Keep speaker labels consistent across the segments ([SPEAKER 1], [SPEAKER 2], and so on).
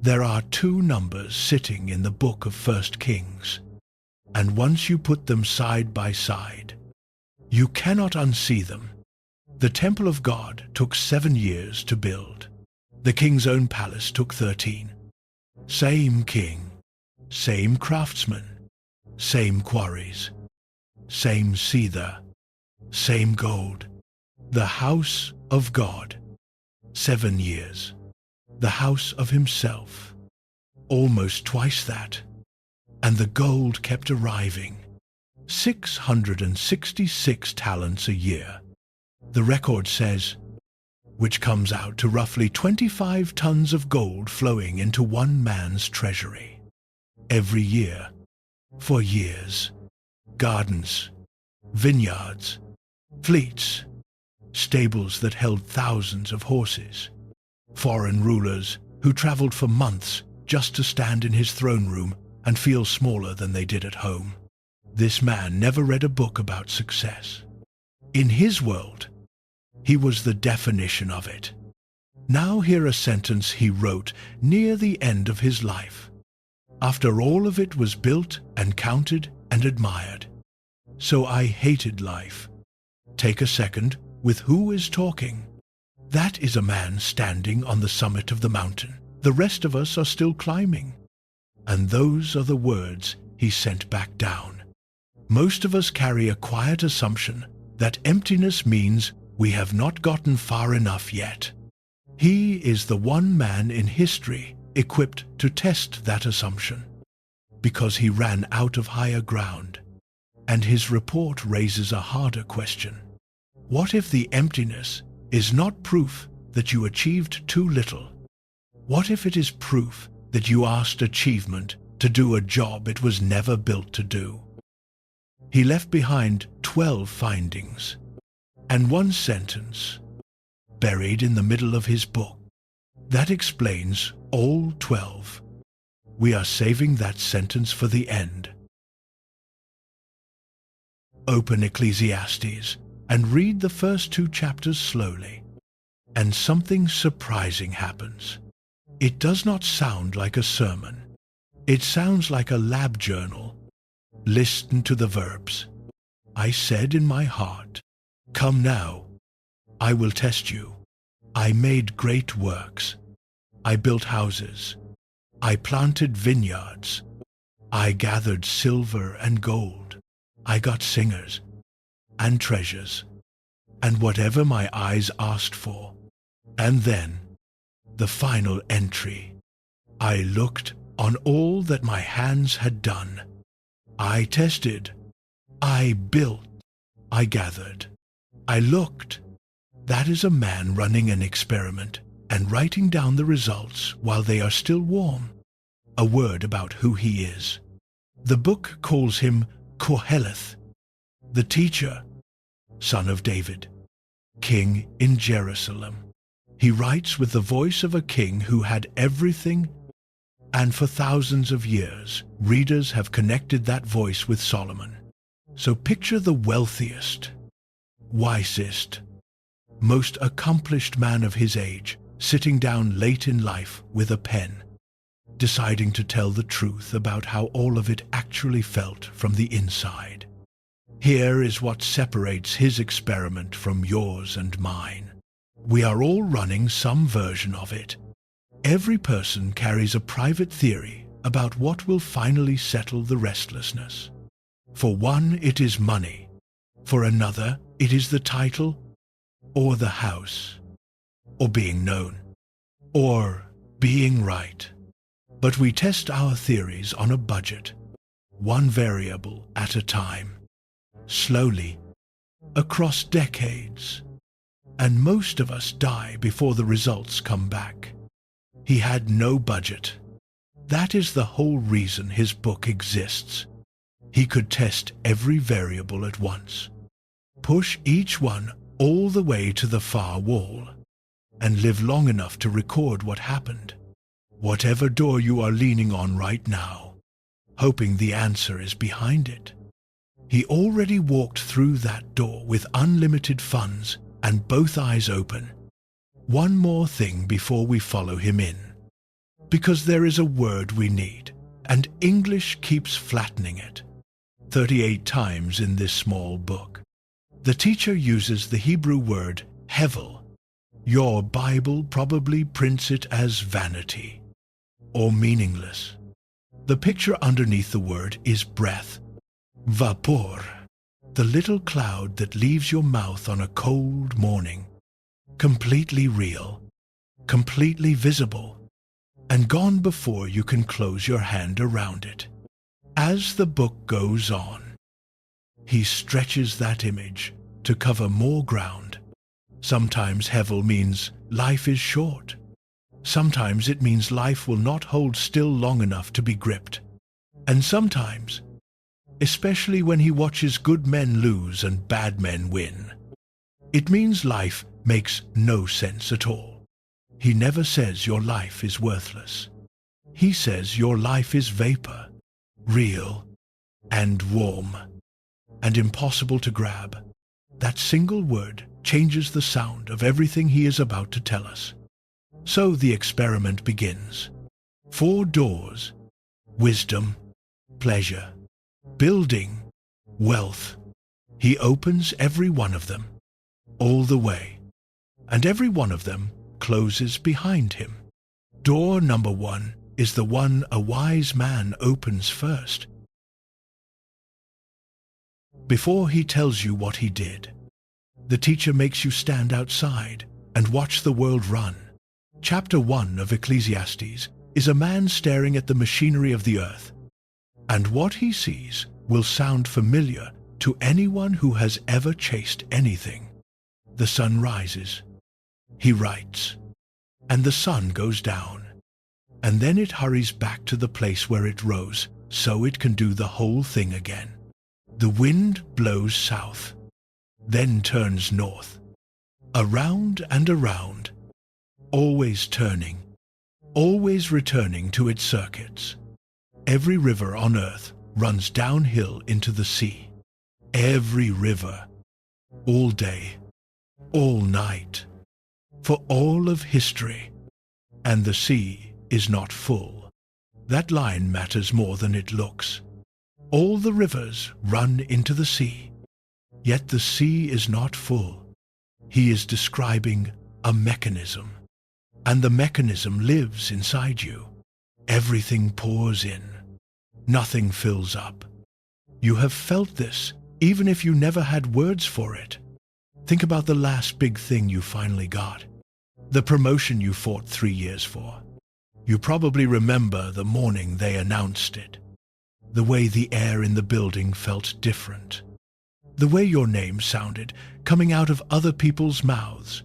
[SPEAKER 1] There are two numbers sitting in the book of 1 Kings, and once you put them side by side, you cannot unsee them. The temple of God took 7 years to build. The king's own palace took 13. Same king, same craftsman, same quarries, same cedar, same gold. The house of God, 7 years. The house of himself, almost twice that. And the gold kept arriving, 666 talents a year. The record says, which comes out to roughly 25 tons of gold flowing into one man's treasury. Every year, for years, gardens, vineyards, fleets, stables that held thousands of horses, foreign rulers who traveled for months just to stand in his throne room and feel smaller than they did at home. This man never read a book about success. In his world, he was the definition of it. Now hear a sentence he wrote near the end of his life. After all of it was built and counted and admired. So I hated life. Take a second, with who is talking? That is a man standing on the summit of the mountain. The rest of us are still climbing. And those are the words he sent back down. Most of us carry a quiet assumption that emptiness means we have not gotten far enough yet. He is the one man in history equipped to test that assumption, because he ran out of higher ground. And his report raises a harder question. What if the emptiness is not proof that you achieved too little? What if it is proof that you asked achievement to do a job it was never built to do? He left behind 12 findings and one sentence buried in the middle of his book. That explains all 12. We are saving that sentence for the end. Open Ecclesiastes and read the first 2 chapters slowly, and something surprising happens. It does not sound like a sermon. It sounds like a lab journal. Listen to the verbs. I said in my heart, "Come now, I will test you. I made great works. I built houses. I planted vineyards. I gathered silver and gold. I got singers and treasures, and whatever my eyes asked for." And then, the final entry. I looked on all that my hands had done. I tested. I built. I gathered. I looked. That is a man running an experiment and writing down the results while they are still warm. A word about who he is. The book calls him Koheleth, the teacher, son of David, king in Jerusalem. He writes with the voice of a king who had everything, and for thousands of years, readers have connected that voice with Solomon. So picture the wealthiest, wisest, most accomplished man of his age sitting down late in life with a pen, deciding to tell the truth about how all of it actually felt from the inside. Here is what separates his experiment from yours and mine. We are all running some version of it. Every person carries a private theory about what will finally settle the restlessness. For one, it is money. For another, it is the title, or the house, or being known, or being right. But we test our theories on a budget, one variable at a time, slowly, across decades. And most of us die before the results come back. He had no budget. That is the whole reason his book exists. He could test every variable at once, push each one all the way to the far wall, and live long enough to record what happened. Whatever door you are leaning on right now, hoping the answer is behind it. He already walked through that door with unlimited funds and both eyes open. One more thing before we follow him in. Because there is a word we need, and English keeps flattening it. 38 times in this small book. The teacher uses the Hebrew word hevel. Your Bible probably prints it as vanity or meaningless. The picture underneath the word is breath, vapor, the little cloud that leaves your mouth on a cold morning, completely real, completely visible, and gone before you can close your hand around it. As the book goes on, he stretches that image to cover more ground. Sometimes hevel means life is short. Sometimes it means life will not hold still long enough to be gripped. And sometimes, especially when he watches good men lose and bad men win, it means life makes no sense at all. He never says your life is worthless. He says your life is vapor, real and warm and impossible to grab. That single word changes the sound of everything he is about to tell us. So the experiment begins. 4 doors: wisdom, pleasure, building, wealth. He opens every one of them, all the way, and every one of them closes behind him. Door number 1 is the one a wise man opens first. Before he tells you what he did, the teacher makes you stand outside and watch the world run. Chapter 1 of Ecclesiastes is a man staring at the machinery of the earth, and what he sees will sound familiar to anyone who has ever chased anything. The sun rises, he writes, and the sun goes down, and then it hurries back to the place where it rose so it can do the whole thing again. The wind blows south, then turns north, around and around, always turning, always returning to its circuits. Every river on earth runs downhill into the sea. Every river, all day, all night, for all of history. And the sea is not full. That line matters more than it looks. All the rivers run into the sea, yet the sea is not full. He is describing a mechanism, and the mechanism lives inside you. Everything pours in. Nothing fills up. You have felt this, even if you never had words for it. Think about the last big thing you finally got. The promotion you fought 3 years for. You probably remember the morning they announced it. The way the air in the building felt different. The way your name sounded coming out of other people's mouths.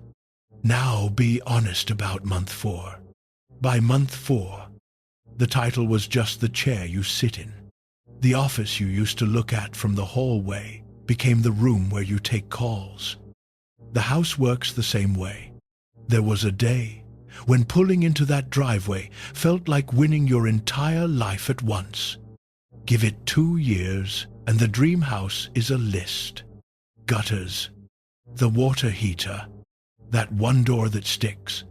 [SPEAKER 1] Now be honest about month 4. By month 4, the title was just the chair you sit in. The office you used to look at from the hallway became the room where you take calls. The house works the same way. There was a day when pulling into that driveway felt like winning your entire life at once. Give it 2 years and the dream house is a list. Gutters, the water heater, that one door that sticks,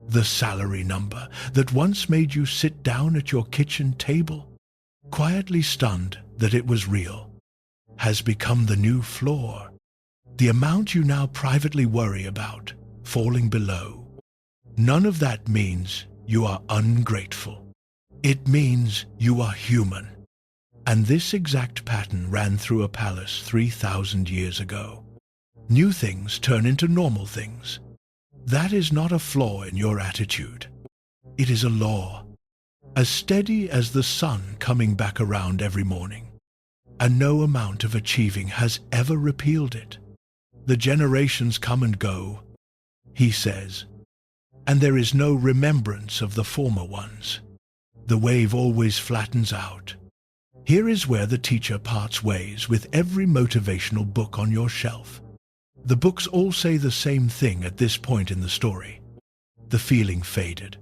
[SPEAKER 1] the salary number that once made you sit down at your kitchen table, quietly stunned that it was real, has become the new floor. The amount you now privately worry about falling below. None of that means you are ungrateful. It means you are human. And this exact pattern ran through a palace 3,000 years ago. New things turn into normal things. That is not a flaw in your attitude. It is a law, as steady as the sun coming back around every morning. And no amount of achieving has ever repealed it. The generations come and go, he says, and there is no remembrance of the former ones. The wave always flattens out. Here is where the teacher parts ways with every motivational book on your shelf. The books all say the same thing at this point in the story. The feeling faded.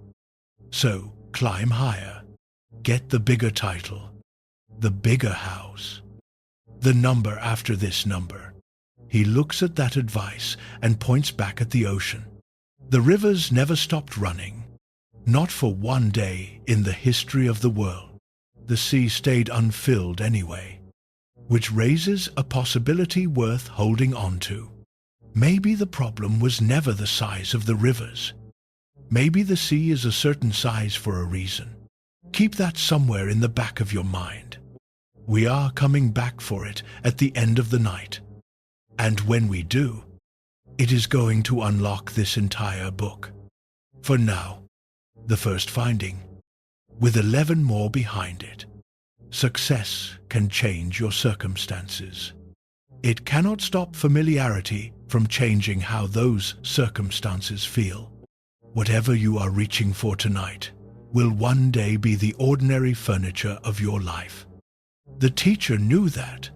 [SPEAKER 1] So climb higher. Get the bigger title. The bigger house. The number after this number. He looks at that advice and points back at the ocean. The rivers never stopped running. Not for one day in the history of the world. The sea stayed unfilled anyway, which raises a possibility worth holding on to. Maybe the problem was never the size of the rivers. Maybe the sea is a certain size for a reason. Keep that somewhere in the back of your mind. We are coming back for it at the end of the night. And when we do, it is going to unlock this entire book. For now, the first finding, with 11 more behind it. Success can change your circumstances. It cannot stop familiarity from changing how those circumstances feel. Whatever you are reaching for tonight will one day be the ordinary furniture of your life. The teacher knew that,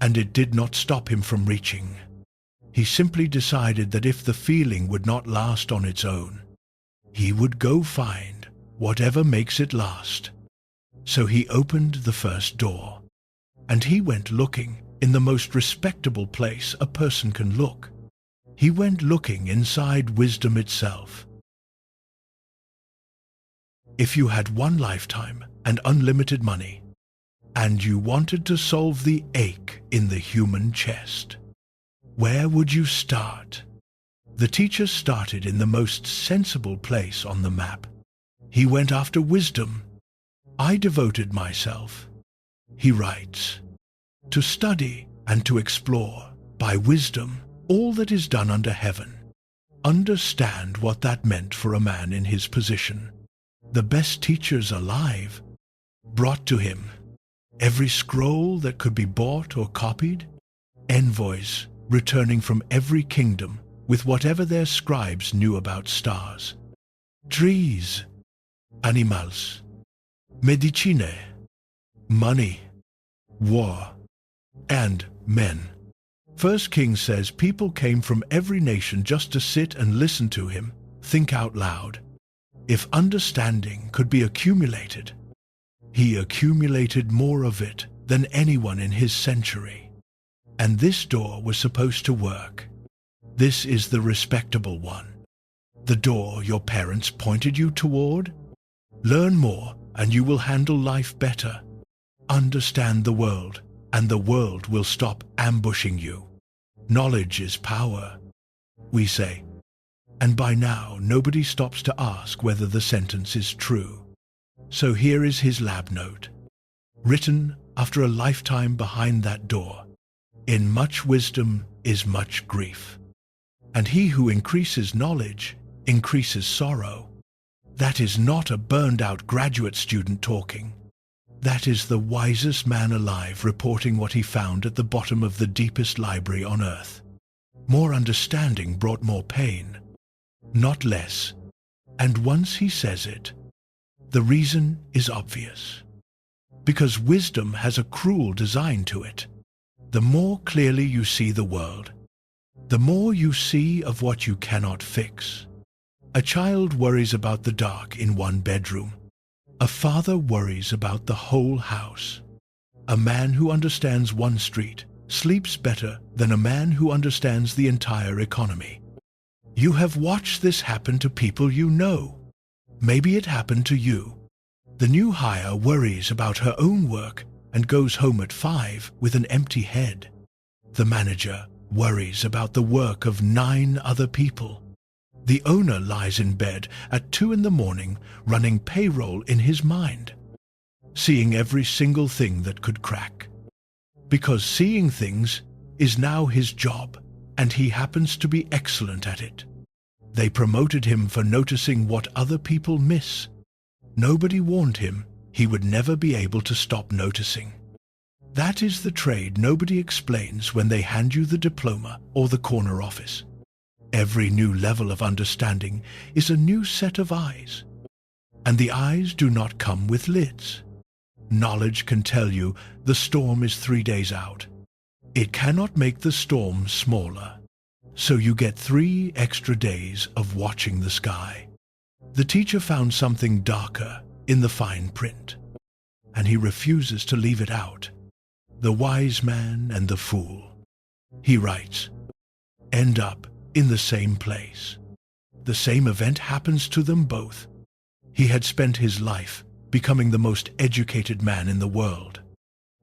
[SPEAKER 1] and it did not stop him from reaching. He simply decided that if the feeling would not last on its own, he would go find whatever makes it last. So he opened the first door, and he went looking in the most respectable place a person can look. He went looking inside wisdom itself. If you had one lifetime and unlimited money, and you wanted to solve the ache in the human chest, where would you start? The teacher started in the most sensible place on the map. He went after wisdom. I devoted myself, he writes, to study and to explore, by wisdom, all that is done under heaven. Understand what that meant for a man in his position. The best teachers alive brought to him every scroll that could be bought or copied, envoys returning from every kingdom with whatever their scribes knew about stars, trees, animals, medicine, money, war, and men. First King says people came from every nation just to sit and listen to him think out loud. If understanding could be accumulated, he accumulated more of it than anyone in his century. And this door was supposed to work. This is the respectable one. The door your parents pointed you toward? Learn more and you will handle life better. Understand the world and the world will stop ambushing you. Knowledge is power, we say. And by now nobody stops to ask whether the sentence is true. So here is his lab note, written after a lifetime behind that door. In much wisdom is much grief, and he who increases knowledge increases sorrow. That is not a burned-out graduate student talking. That is the wisest man alive reporting what he found at the bottom of the deepest library on earth. More understanding brought more pain, not less. And once he says it, the reason is obvious. Because wisdom has a cruel design to it. The more clearly you see the world, the more you see of what you cannot fix. A child worries about the dark in one bedroom. A father worries about the whole house. A man who understands one street sleeps better than a man who understands the entire economy. You have watched this happen to people you know. Maybe it happened to you. The new hire worries about her own work and goes home at 5 with an empty head. The manager worries about the work of 9 other people. The owner lies in bed at 2 in the morning running payroll in his mind, seeing every single thing that could crack. Because seeing things is now his job, and he happens to be excellent at it. They promoted him for noticing what other people miss. Nobody warned him he would never be able to stop noticing. That is the trade nobody explains when they hand you the diploma or the corner office. Every new level of understanding is a new set of eyes, and the eyes do not come with lids. Knowledge can tell you the storm is 3 days out. It cannot make the storm smaller, so you get 3 extra days of watching the sky. The teacher found something darker in the fine print, and he refuses to leave it out. The wise man and the fool, he writes, end up in the same place. The same event happens to them both. He had spent his life becoming the most educated man in the world.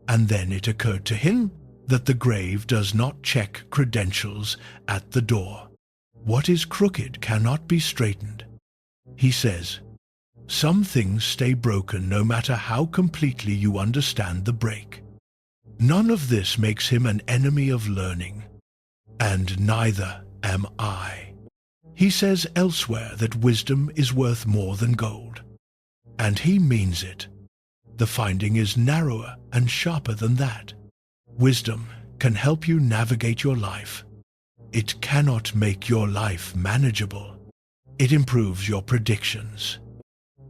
[SPEAKER 1] And then it occurred to him that the grave does not check credentials at the door. What is crooked cannot be straightened. He says, some things stay broken no matter how completely you understand the break. None of this makes him an enemy of learning, and neither am I. He says elsewhere that wisdom is worth more than gold, and he means it. The finding is narrower and sharper than that. Wisdom can help you navigate your life. It cannot make your life manageable. It improves your predictions.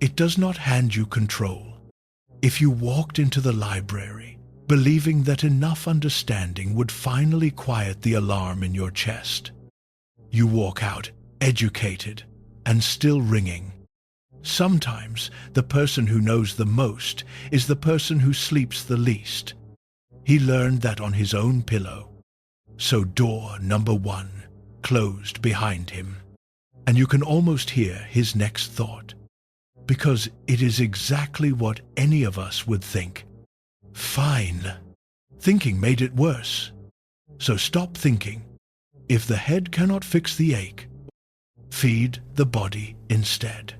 [SPEAKER 1] It does not hand you control. If you walked into the library believing that enough understanding would finally quiet the alarm in your chest, you walk out educated and still ringing. Sometimes the person who knows the most is the person who sleeps the least. He learned that on his own pillow. So door number 1 closed behind him, and you can almost hear his next thought, because it is exactly what any of us would think. Fine. Thinking made it worse. So stop thinking. If the head cannot fix the ache, feed the body instead.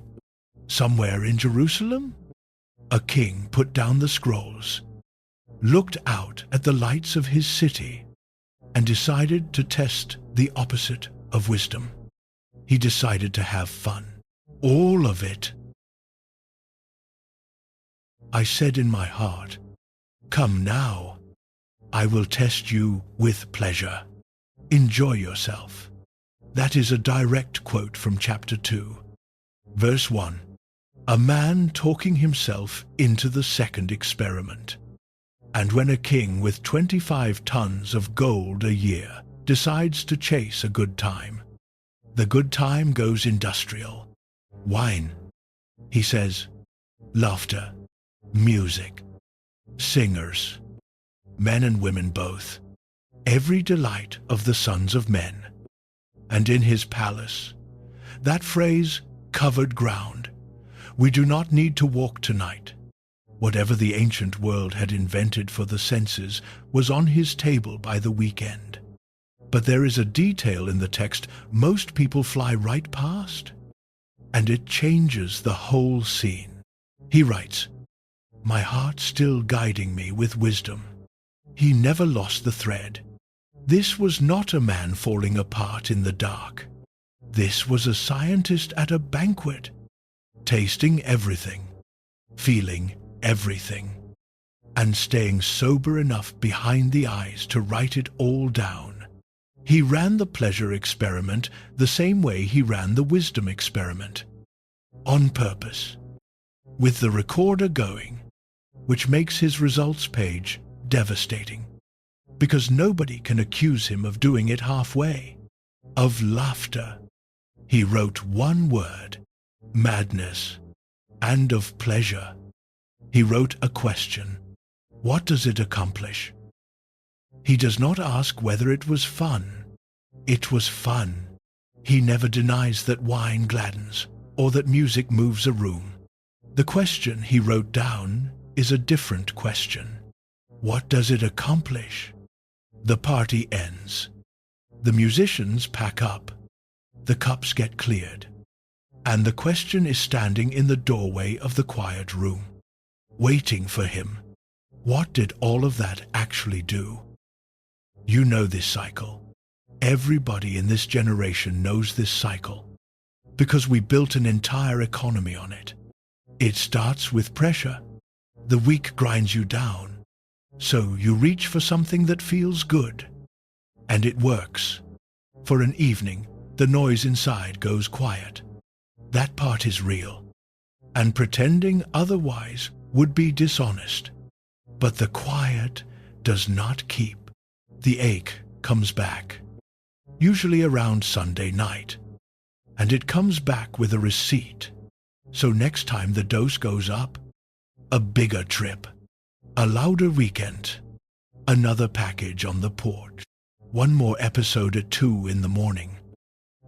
[SPEAKER 1] Somewhere in Jerusalem, a king put down the scrolls, looked out at the lights of his city, and decided to test the opposite of wisdom. He decided to have fun. All of it. I said in my heart, come now, I will test you with pleasure. Enjoy yourself. That is a direct quote from chapter 2. Verse 1. A man talking himself into the second experiment. And when a king with 25 tons of gold a year decides to chase a good time, the good time goes industrial. Wine, he says, laughter, music, singers, men and women both, every delight of the sons of men. And in his palace, that phrase, covered ground, we do not need to walk tonight. Whatever the ancient world had invented for the senses was on his table by the weekend. But there is a detail in the text most people fly right past, and it changes the whole scene. He writes, my heart still guiding me with wisdom. He never lost the thread. This was not a man falling apart in the dark. This was a scientist at a banquet, tasting everything, feeling everything, and staying sober enough behind the eyes to write it all down. He ran the pleasure experiment the same way he ran the wisdom experiment, on purpose, with the recorder going, which makes his results page devastating, because nobody can accuse him of doing it halfway. Of laughter, he wrote one word, madness, and of pleasure, he wrote a question. What does it accomplish? He does not ask whether it was fun. It was fun. He never denies that wine gladdens or that music moves a room. The question he wrote down is a different question. What does it accomplish? The party ends. The musicians pack up. The cups get cleared. And the question is standing in the doorway of the quiet room, waiting for him. What did all of that actually do? You know this cycle. Everybody in this generation knows this cycle, because we built an entire economy on it. It starts with pressure. The weak grinds you down, so you reach for something that feels good. And it works. For an evening, the noise inside goes quiet. That part is real, and pretending otherwise would be dishonest. But the quiet does not keep. The ache comes back, usually around Sunday night, and it comes back with a receipt. So next time the dose goes up, a bigger trip, a louder weekend, another package on the porch, one more episode at 2 in the morning.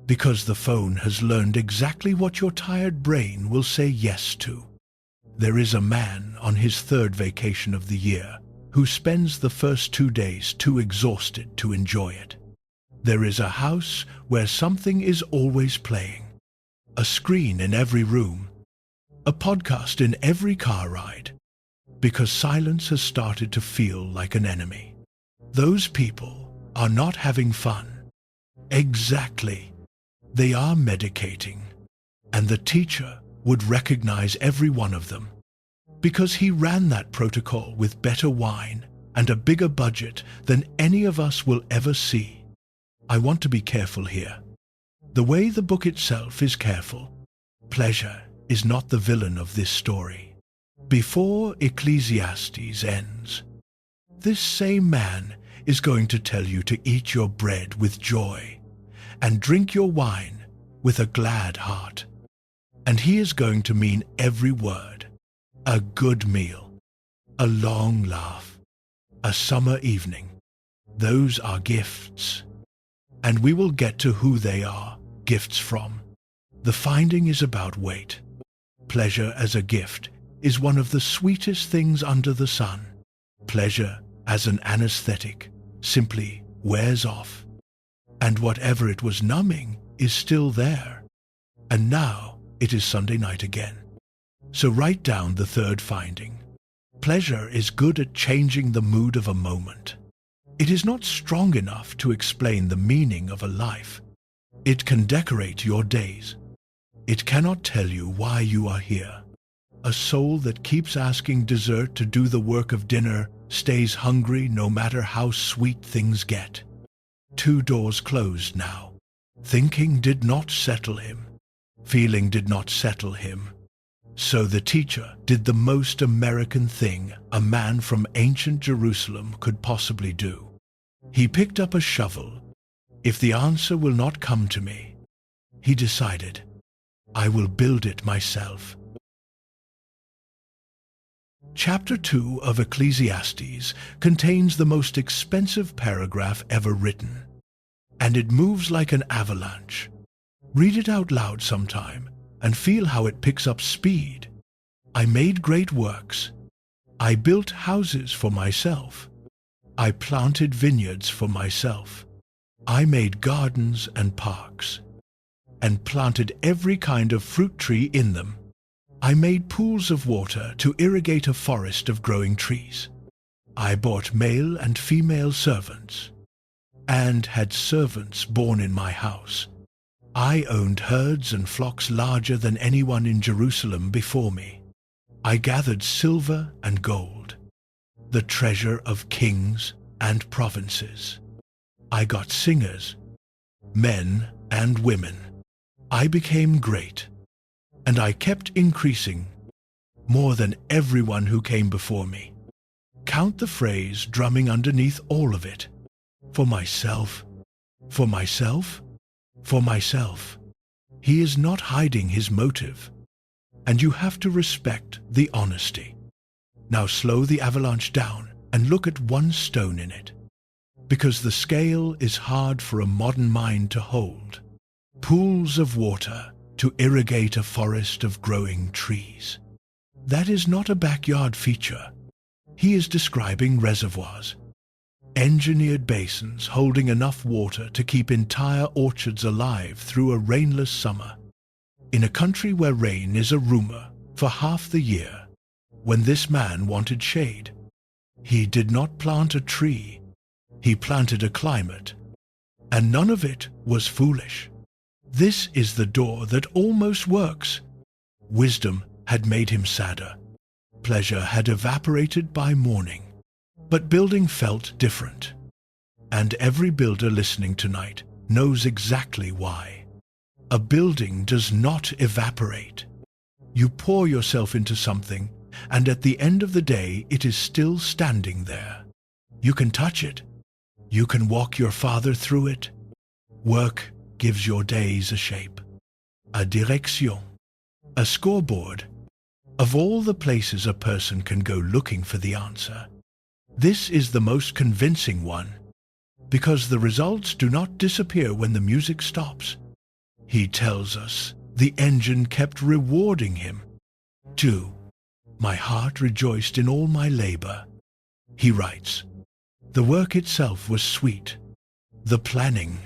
[SPEAKER 1] because the phone has learned exactly what your tired brain will say yes to. There is a man on his third vacation of the year who spends the first 2 days too exhausted to enjoy it. There is a house where something is always playing, a screen in every room, a podcast in every car ride, because silence has started to feel like an enemy. Those people are not having fun. Exactly. They are medicating, and the teacher would recognize every one of them, because he ran that protocol with better wine and a bigger budget than any of us will ever see. I want to be careful here. The way the book itself is careful. Pleasure is not the villain of this story. Before Ecclesiastes ends, this same man is going to tell you to eat your bread with joy and drink your wine with a glad heart. And he is going to mean every word. A good meal, a long laugh, a summer evening. Those are gifts. And we will get to who they are gifts from. The finding is about weight. Pleasure as a gift is one of the sweetest things under the sun. Pleasure as an anesthetic simply wears off. And whatever it was numbing is still there. And now it is Sunday night again. So write down the third finding. Pleasure is good at changing the mood of a moment. It is not strong enough to explain the meaning of a life. It can decorate your days. It cannot tell you why you are here. A soul that keeps asking dessert to do the work of dinner stays hungry no matter how sweet things get. 2 doors closed now. Thinking did not settle him. Feeling did not settle him. So the teacher did the most American thing a man from ancient Jerusalem could possibly do. He picked up a shovel. If the answer will not come to me, he decided, I will build it myself. Chapter 2 of Ecclesiastes contains the most expensive paragraph ever written, and it moves like an avalanche. Read it out loud sometime and feel how it picks up speed. I made great works. I built houses for myself. I planted vineyards for myself. I made gardens and parks, and planted every kind of fruit tree in them. I made pools of water to irrigate a forest of growing trees. I bought male and female servants, and had servants born in my house. I owned herds and flocks larger than anyone in Jerusalem before me. I gathered silver and gold, the treasure of kings and provinces. I got singers, men and women. I became great, and I kept increasing, more than everyone who came before me. Count the phrase drumming underneath all of it. For myself, for myself, for myself. He is not hiding his motive, and you have to respect the honesty. Now slow the avalanche down and look at one stone in it, because the scale is hard for a modern mind to hold. Pools of water to irrigate a forest of growing trees. That is not a backyard feature. He is describing reservoirs, engineered basins holding enough water to keep entire orchards alive through a rainless summer. In a country where rain is a rumor for half the year, when this man wanted shade, he did not plant a tree, he planted a climate, and none of it was foolish. This is the door that almost works. Wisdom had made him sadder. Pleasure had evaporated by morning. But building felt different. And every builder listening tonight knows exactly why. A building does not evaporate. You pour yourself into something, and at the end of the day it is still standing there. You can touch it. You can walk your father through it. Work gives your days a shape, a direction, a scoreboard. Of all the places a person can go looking for the answer, this is the most convincing one, because the results do not disappear when the music stops. He tells us the engine kept rewarding him. 2. My heart rejoiced in all my labor. He writes, the work itself was sweet, the planning,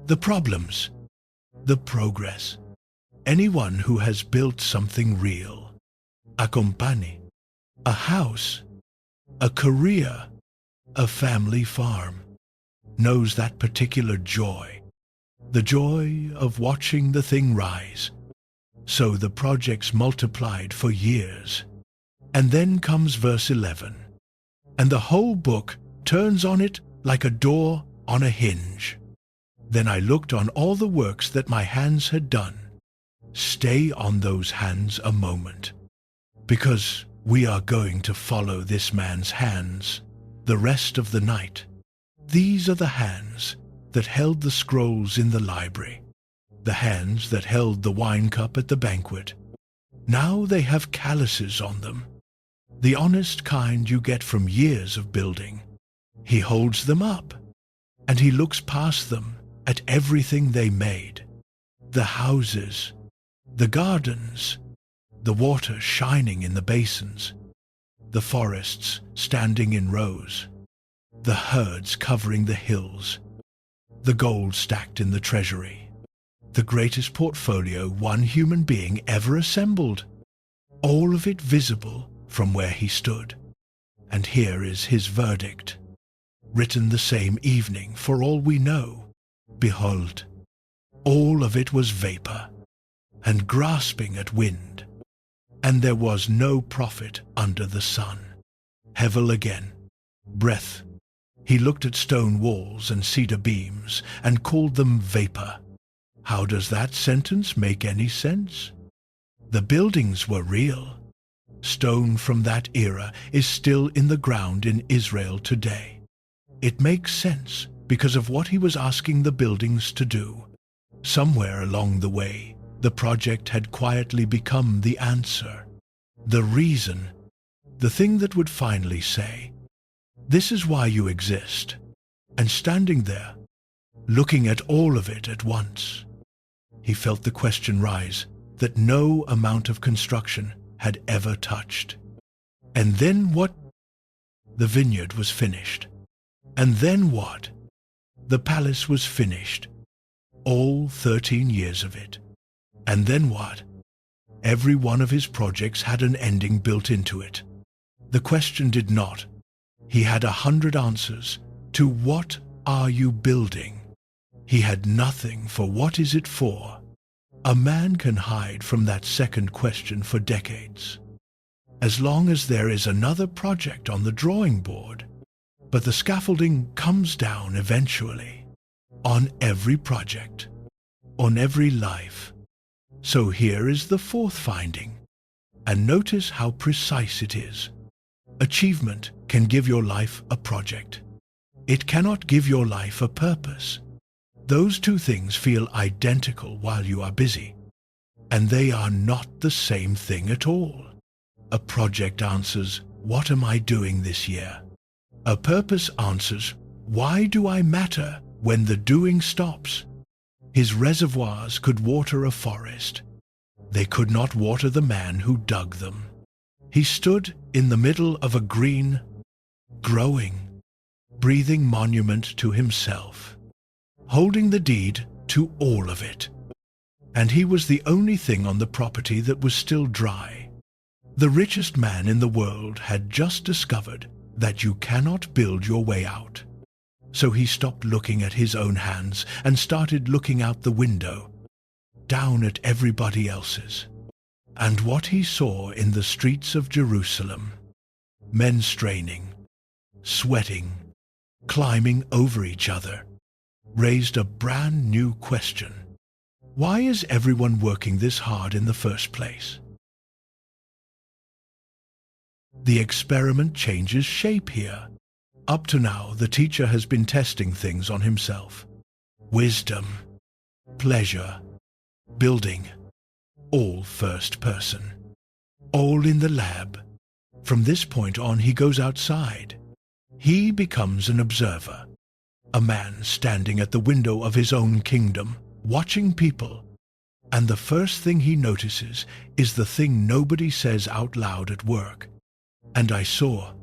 [SPEAKER 1] the problems, the progress. Anyone who has built something real, a company, a house, a career, a family farm, knows that particular joy, the joy of watching the thing rise. So the projects multiplied for years. And then comes verse 11, and the whole book turns on it like a door on a hinge. Then I looked on all the works that my hands had done. Stay on those hands a moment, because we are going to follow this man's hands the rest of the night. These are the hands that held the scrolls in the library, the hands that held the wine cup at the banquet. Now they have calluses on them, the honest kind you get from years of building. He holds them up, and he looks past them at everything they made, the houses, the gardens, the water shining in the basins, the forests standing in rows, the herds covering the hills, the gold stacked in the treasury, the greatest portfolio one human being ever assembled, all of it visible from where he stood. And here is his verdict, written the same evening for all we know. Behold, all of it was vapor, and grasping at wind, and there was no profit under the sun. Hevel again, breath. He looked at stone walls and cedar beams, and called them vapor. How does that sentence make any sense? The buildings were real. Stone from that era is still in the ground in Israel today. It makes sense because of what he was asking the buildings to do. Somewhere along the way, the project had quietly become the answer, the reason, the thing that would finally say, this is why you exist. And standing there, looking at all of it at once, he felt the question rise that no amount of construction had ever touched. And then what? The vineyard was finished. And then what? The palace was finished. All 13 years of it. And then what? Every one of his projects had an ending built into it. The question did not. He had 100 answers to what are you building? He had nothing for what is it for. A man can hide from that second question for decades, as long as there is another project on the drawing board. But the scaffolding comes down eventually, on every project, on every life. So here is the fourth finding, and notice how precise it is. Achievement can give your life a project. It cannot give your life a purpose. Those two things feel identical while you are busy, and they are not the same thing at all. A project answers, what am I doing this year? A purpose answers, why do I matter when the doing stops? His reservoirs could water a forest. They could not water the man who dug them. He stood in the middle of a green, growing, breathing monument to himself, holding the deed to all of it. And he was the only thing on the property that was still dry. The richest man in the world had just discovered that you cannot build your way out. So he stopped looking at his own hands and started looking out the window, down at everybody else's. And what he saw in the streets of Jerusalem, men straining, sweating, climbing over each other, raised a brand new question. Why is everyone working this hard in the first place? The experiment changes shape here. Up to now, the teacher has been testing things on himself. Wisdom, pleasure, building, all first person, all in the lab. From this point on, he goes outside. He becomes an observer, a man standing at the window of his own kingdom, watching people, and the first thing he notices is the thing nobody says out loud at work. And I saw,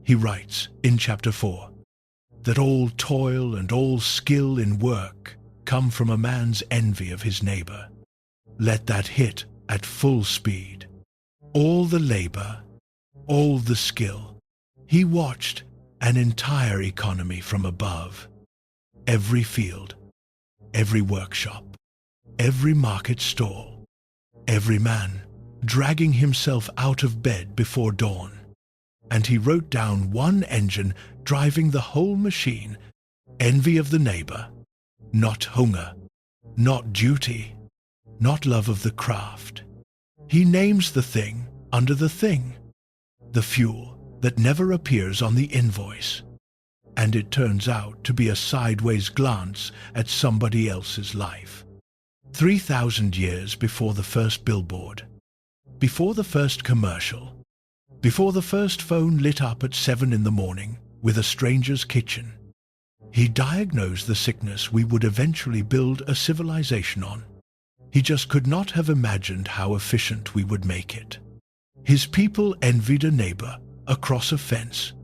[SPEAKER 1] he writes in chapter 4, that all toil and all skill in work come from a man's envy of his neighbor. Let that hit at full speed. All the labor, all the skill. He watched an entire economy from above. Every field, every workshop, every market stall, every man dragging himself out of bed before dawn. And he wrote down one engine driving the whole machine, envy of the neighbor, not hunger, not duty, not love of the craft. He names the thing under the thing, the fuel that never appears on the invoice. And it turns out to be a sideways glance at somebody else's life. 3,000 years before the first billboard, before the first commercial, before the first phone lit up at 7 in the morning with a stranger's kitchen, he diagnosed the sickness we would eventually build a civilization on. He just could not have imagined how efficient we would make it. His people envied a neighbor across a fence,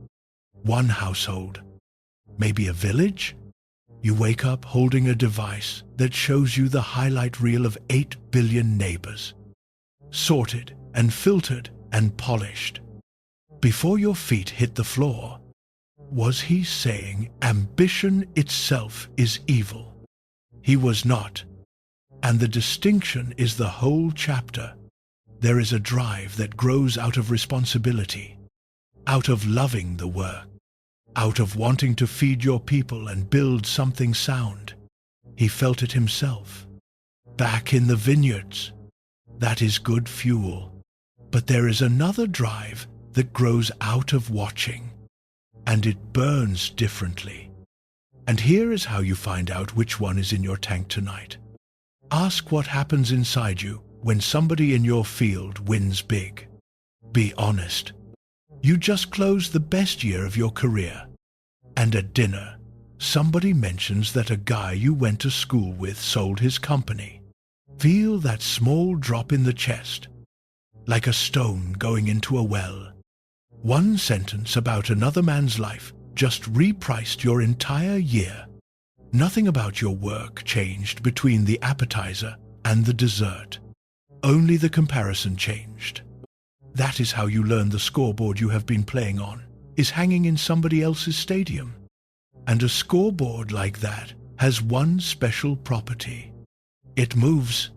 [SPEAKER 1] one household, maybe a village. You wake up holding a device that shows you the highlight reel of 8 billion neighbors, sorted and filtered and polished. Before your feet hit the floor, was he saying ambition itself is evil? He was not. And the distinction is the whole chapter. There is a drive that grows out of responsibility, out of loving the work, out of wanting to feed your people and build something sound. He felt it himself. Back in the vineyards. That is good fuel. But there is another drive that grows out of watching, and it burns differently. And here is how you find out which one is in your tank tonight. Ask what happens inside you when somebody in your field wins big. Be honest. You just closed the best year of your career, and at dinner, somebody mentions that a guy you went to school with sold his company. Feel that small drop in the chest, like a stone going into a well. One sentence about another man's life just repriced your entire year. Nothing about your work changed between the appetizer and the dessert. Only the comparison changed. That is how you learn the scoreboard you have been playing on is hanging in somebody else's stadium. And a scoreboard like that has one special property. It moves.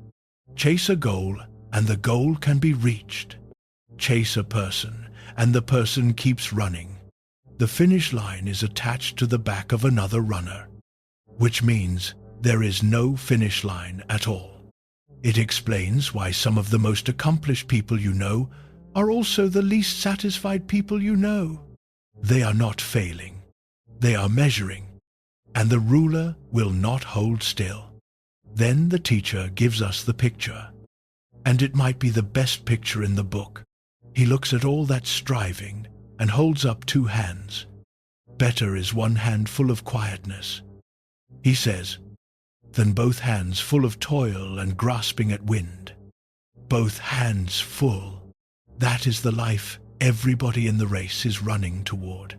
[SPEAKER 1] Chase a goal, and the goal can be reached. Chase a person, and the person keeps running. The finish line is attached to the back of another runner, which means there is no finish line at all. It explains why some of the most accomplished people you know are also the least satisfied people you know. They are not failing. They are measuring, and the ruler will not hold still. Then the teacher gives us the picture, and it might be the best picture in the book. He looks at all that striving and holds up 2 hands. Better is 1 hand full of quietness, he says, than both hands full of toil and grasping at wind. Both hands full. That is the life everybody in the race is running toward.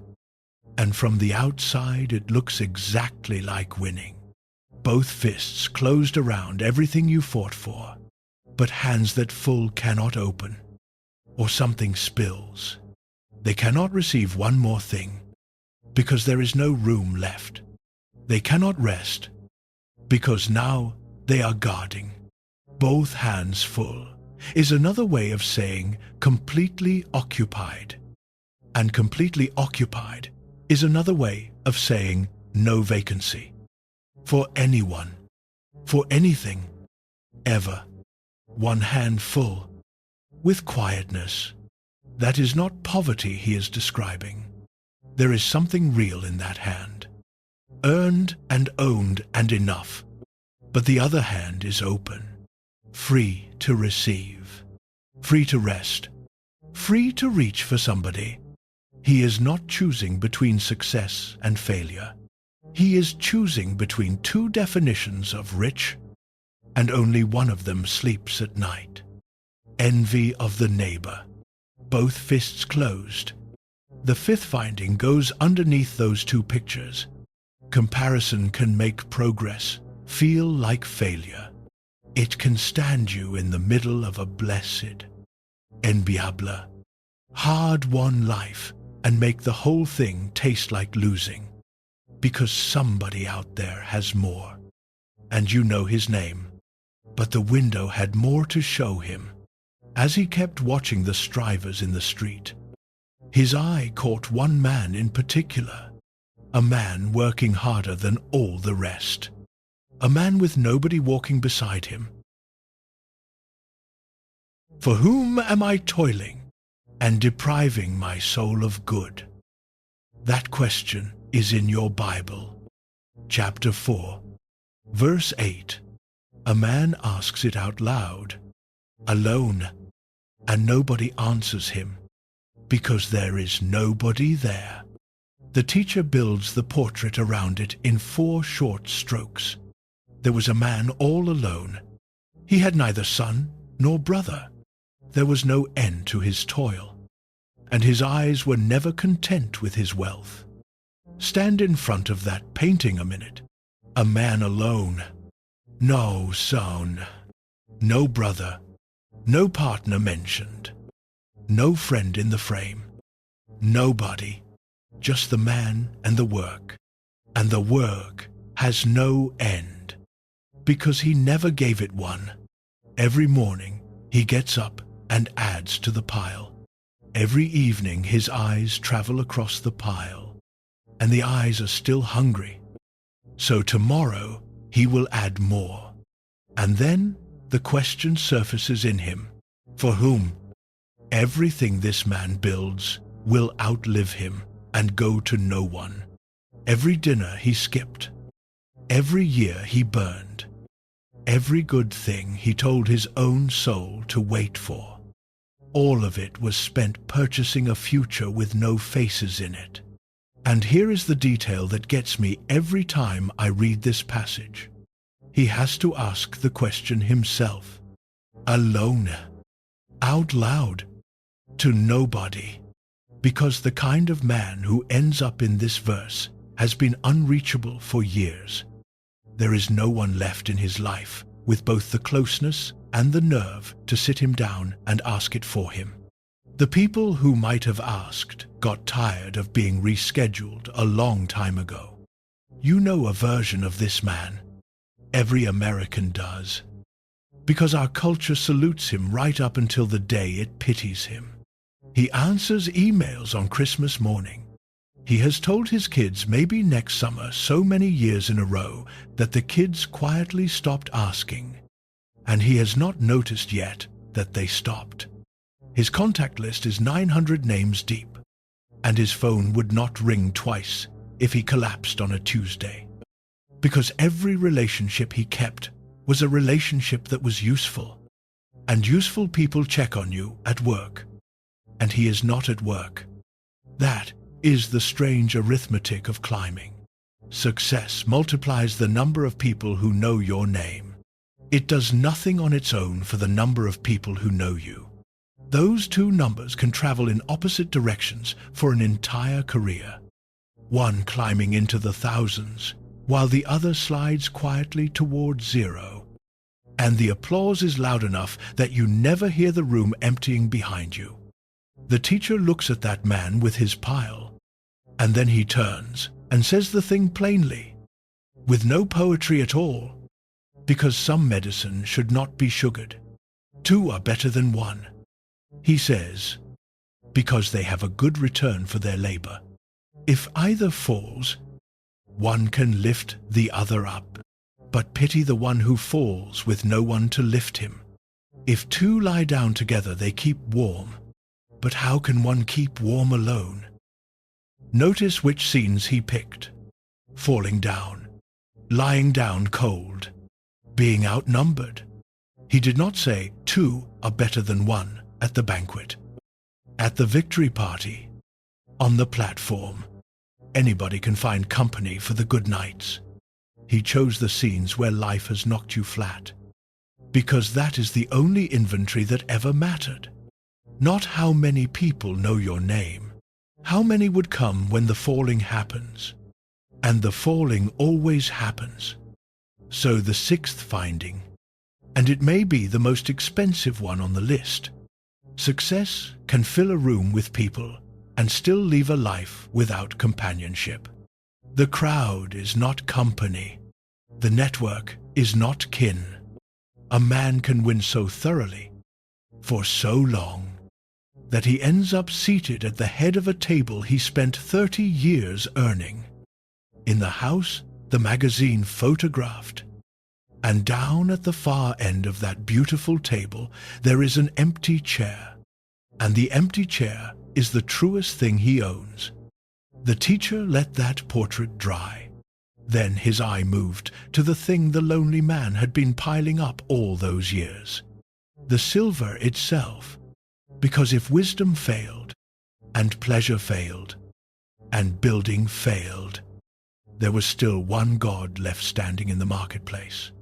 [SPEAKER 1] And from the outside it looks exactly like winning. Both fists closed around everything you fought for, but hands that full cannot open, or something spills. They cannot receive one more thing, because there is no room left. They cannot rest, because now they are guarding. Both hands full is another way of saying completely occupied. And completely occupied is another way of saying no vacancy. For anyone, for anything, ever. 1 hand full, with quietness. That is not poverty he is describing. There is something real in that hand. Earned and owned and enough. But the other hand is open, free to receive, free to rest, free to reach for somebody. He is not choosing between success and failure. He is choosing between 2 definitions of rich and only one of them sleeps at night. Envy of the neighbor, both fists closed. The fifth finding goes underneath those two pictures. Comparison can make progress feel like failure. It can stand you in the middle of a blessed, enviable, hard-won life and make the whole thing taste like losing, because somebody out there has more, and you know his name. But the window had more to show him. As he kept watching the strivers in the street, his eye caught one man in particular, a man working harder than all the rest, a man with nobody walking beside him. For whom am I toiling and depriving my soul of good? That question is in your Bible. Chapter 4, verse 8. A man asks it out loud, alone, and nobody answers him, because there is nobody there. The teacher builds the portrait around it in 4 short strokes. There was a man all alone. He had neither son nor brother. There was no end to his toil, and his eyes were never content with his wealth. Stand in front of that painting a minute. A man alone. No son, no brother, no partner mentioned, no friend in the frame, nobody, just the man and the work has no end, because he never gave it one. Every morning he gets up and adds to the pile. Every evening his eyes travel across the pile, and the eyes are still hungry. So tomorrow he will add more. And then the question surfaces in him, for whom? Everything this man builds will outlive him and go to no one. Every dinner he skipped, every year he burned, every good thing he told his own soul to wait for, all of it was spent purchasing a future with no faces in it. And here is the detail that gets me every time I read this passage. He has to ask the question himself, alone, out loud, to nobody, because the kind of man who ends up in this verse has been unreachable for years. There is no one left in his life with both the closeness and the nerve to sit him down and ask it for him. The people who might have asked got tired of being rescheduled a long time ago. You know a version of this man. Every American does. Because our culture salutes him right up until the day it pities him. He answers emails on Christmas morning. He has told his kids maybe next summer so many years in a row that the kids quietly stopped asking. And he has not noticed yet that they stopped. His contact list is 900 names deep, and his phone would not ring twice if he collapsed on a Tuesday. Because every relationship he kept was a relationship that was useful. And useful people check on you at work. And he is not at work. That is the strange arithmetic of climbing. Success multiplies the number of people who know your name. It does nothing on its own for the number of people who know you. Those two numbers can travel in opposite directions for an entire career. One climbing into the thousands, while the other slides quietly towards zero. And the applause is loud enough that you never hear the room emptying behind you. The teacher looks at that man with his pile, and then he turns and says the thing plainly, with no poetry at all, because some medicine should not be sugared. 2 are better than 1. He says, because they have a good return for their labor. If either falls, one can lift the other up, but pity the one who falls with no one to lift him. If 2 lie down together, they keep warm, but how can one keep warm alone? Notice which scenes he picked. Falling down, lying down cold, being outnumbered. He did not say 2 are better than 1 at the banquet, at the victory party, on the platform. Anybody can find company for the good nights. He chose the scenes where life has knocked you flat. because that is the only inventory that ever mattered. Not how many people know your name. How many would come when the falling happens? And the falling always happens. So the sixth finding, and it may be the most expensive one on the list. Success can fill a room with people and still leave a life without companionship. The crowd is not company. The network is not kin. A man can win so thoroughly, for so long, that he ends up seated at the head of a table he spent 30 years earning. In the house the magazine photographed, and down at the far end of that beautiful table there is an empty chair, and the empty chair is the truest thing he owns. The teacher let that portrait dry. Then his eye moved to the thing the lonely man had been piling up all those years, the silver itself, because if wisdom failed, and pleasure failed, and building failed, there was still one God left standing in the marketplace,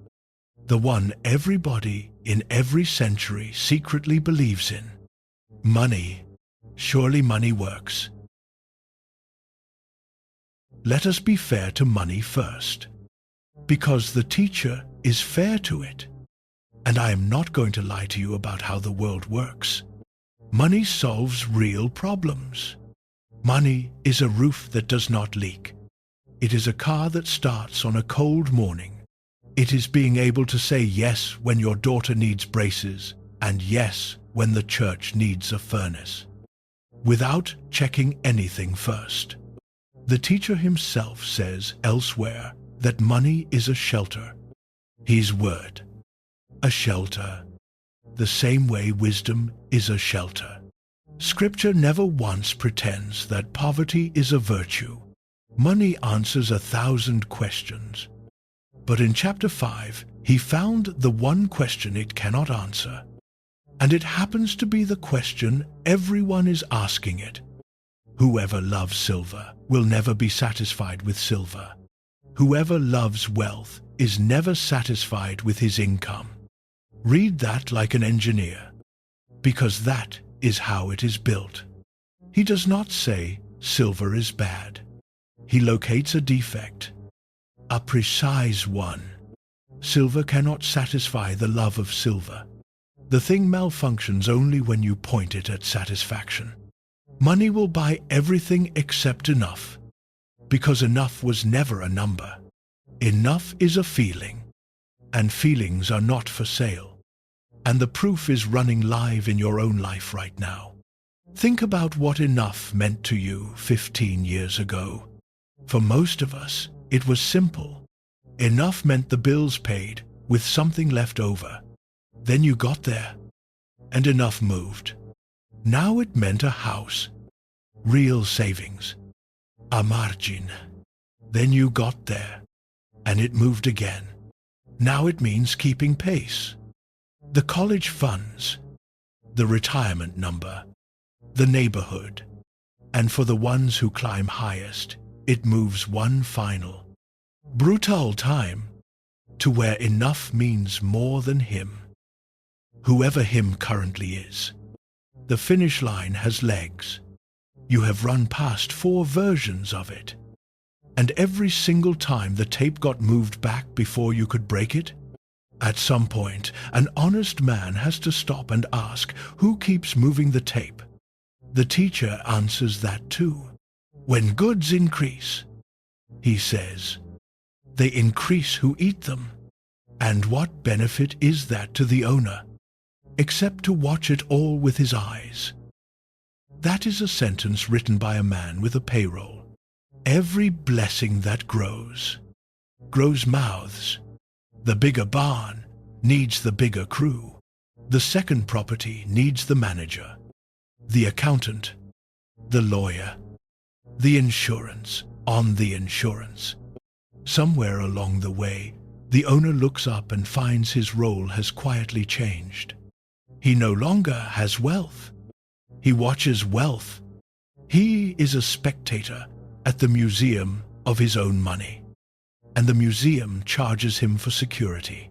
[SPEAKER 1] the one everybody in every century secretly believes in. Money. Surely money works. Let us be fair to money first, because the teacher is fair to it. And I am not going to lie to you about how the world works. Money solves real problems. Money is a roof that does not leak. It is a car that starts on a cold morning. It is being able to say yes when your daughter needs braces, and yes when the church needs a furnace, without checking anything first. The teacher himself says elsewhere that money is a shelter. His word, a shelter, the same way wisdom is a shelter. Scripture never once pretends that poverty is a virtue. Money answers 1,000 questions. But in chapter 5, he found the one question it cannot answer. And it happens to be the question everyone is asking it. Whoever loves silver will never be satisfied with silver. Whoever loves wealth is never satisfied with his income. Read that like an engineer, because that is how it is built. He does not say silver is bad. He locates a defect, a precise one. Silver cannot satisfy the love of silver. The thing malfunctions only when you point it at satisfaction. Money will buy everything except enough, because enough was never a number. Enough is a feeling, and feelings are not for sale. And the proof is running live in your own life right now. Think about what enough meant to you 15 years ago. For most of us, it was simple. Enough meant the bills paid, with something left over. Then you got there, and enough moved. Now it meant a house, real savings, a margin. Then you got there, and it moved again. Now it means keeping pace. The college funds, the retirement number, the neighborhood, and for the ones who climb highest, it moves one final, brutal time to where enough means more than him. Whoever him currently is. The finish line has legs. You have run past 4 versions of it. And every single time the tape got moved back before you could break it. At some point, an honest man has to stop and ask, who keeps moving the tape? The teacher answers that too. When goods increase, he says, they increase who eat them. And what benefit is that to the owner, except to watch it all with his eyes? That is a sentence written by a man with a payroll. Every blessing that grows mouths. The bigger barn needs the bigger crew. The second property needs the manager, the accountant, the lawyer, the insurance on the insurance. Somewhere along the way, the owner looks up and finds his role has quietly changed. He no longer has wealth. He watches wealth. He is a spectator at the museum of his own money, and the museum charges him for security.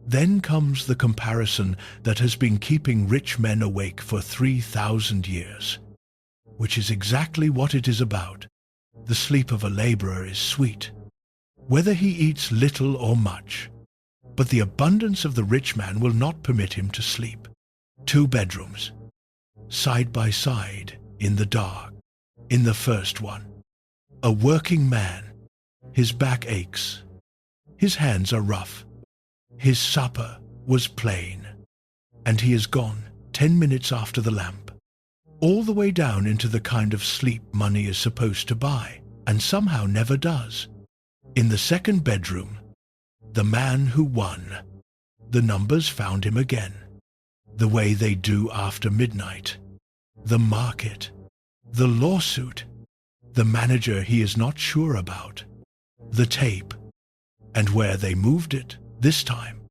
[SPEAKER 1] Then comes the comparison that has been keeping rich men awake for 3,000 years, which is exactly what it is about. The sleep of a laborer is sweet, whether he eats little or much, but the abundance of the rich man will not permit him to sleep. 2 bedrooms, side by side, in the dark. In the first one, a working man. His back aches. His hands are rough. His supper was plain, and he is gone 10 minutes after the lamp, all the way down into the kind of sleep money is supposed to buy, and somehow never does. In the second bedroom, the man who won. The numbers found him again, the way they do after midnight. The market, the lawsuit, the manager he is not sure about, the tape, and where they moved it this time.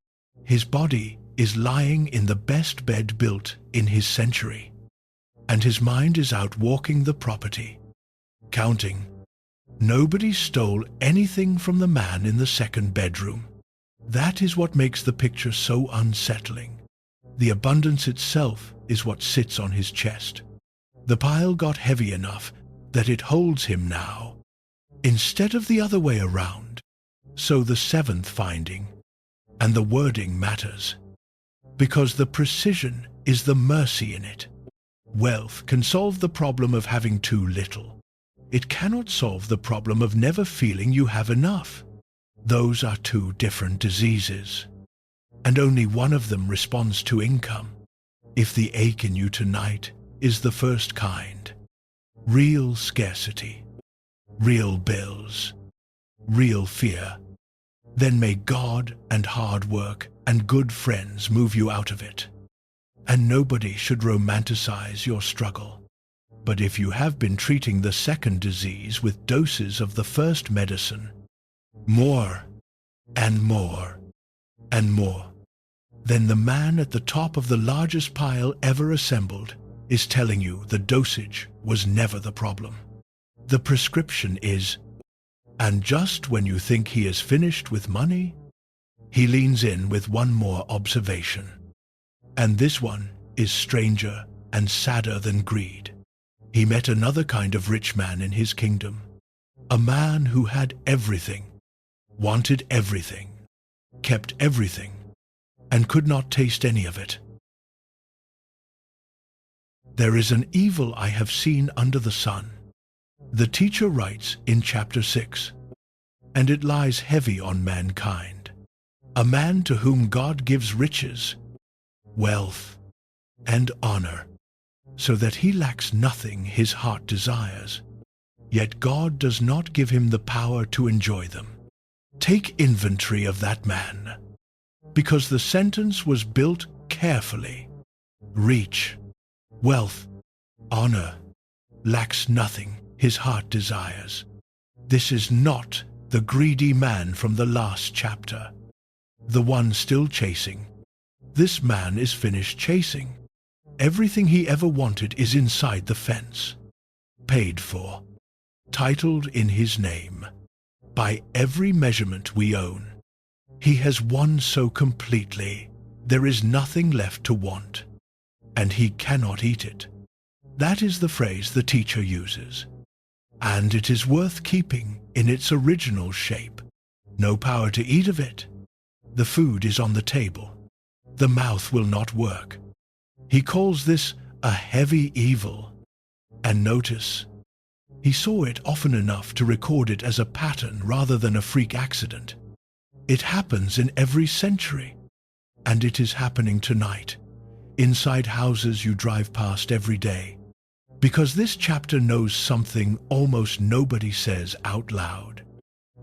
[SPEAKER 1] His body is lying in the best bed built in his century, and his mind is out walking the property, counting. Nobody stole anything from the man in the second bedroom. That is what makes the picture so unsettling. The abundance itself is what sits on his chest. The pile got heavy enough that it holds him now, instead of the other way around. So the seventh finding, and the wording matters, because the precision is the mercy in it. Wealth can solve the problem of having too little. It cannot solve the problem of never feeling you have enough. Those are 2 different diseases, and only one of them responds to income. If the ache in you tonight is the first kind, real scarcity, real bills, real fear, then may God and hard work and good friends move you out of it. And nobody should romanticize your struggle. But if you have been treating the second disease with doses of the first medicine, more and more and more, then the man at the top of the largest pile ever assembled is telling you the dosage was never the problem. The prescription is, and just when you think he is finished with money, he leans in with one more observation. And this one is stranger and sadder than greed. He met another kind of rich man in his kingdom, a man who had everything, wanted everything, kept everything, and could not taste any of it. There is an evil I have seen under the sun, the teacher writes in chapter 6, and it lies heavy on mankind. A man to whom God gives riches, wealth, and honor, so that he lacks nothing his heart desires, yet God does not give him the power to enjoy them. Take inventory of that man, because the sentence was built carefully. Reach, wealth, honor, lacks nothing his heart desires. This is not the greedy man from the last chapter, the one still chasing. This man is finished chasing. Everything he ever wanted is inside the fence, paid for, titled in his name, by every measurement we own. He has won so completely, there is nothing left to want, and he cannot eat it. That is the phrase the teacher uses. And it is worth keeping in its original shape. No power to eat of it. The food is on the table. The mouth will not work. He calls this a heavy evil. And notice, he saw it often enough to record it as a pattern rather than a freak accident. It happens in every century, and it is happening tonight, inside houses you drive past every day. Because this chapter knows something almost nobody says out loud.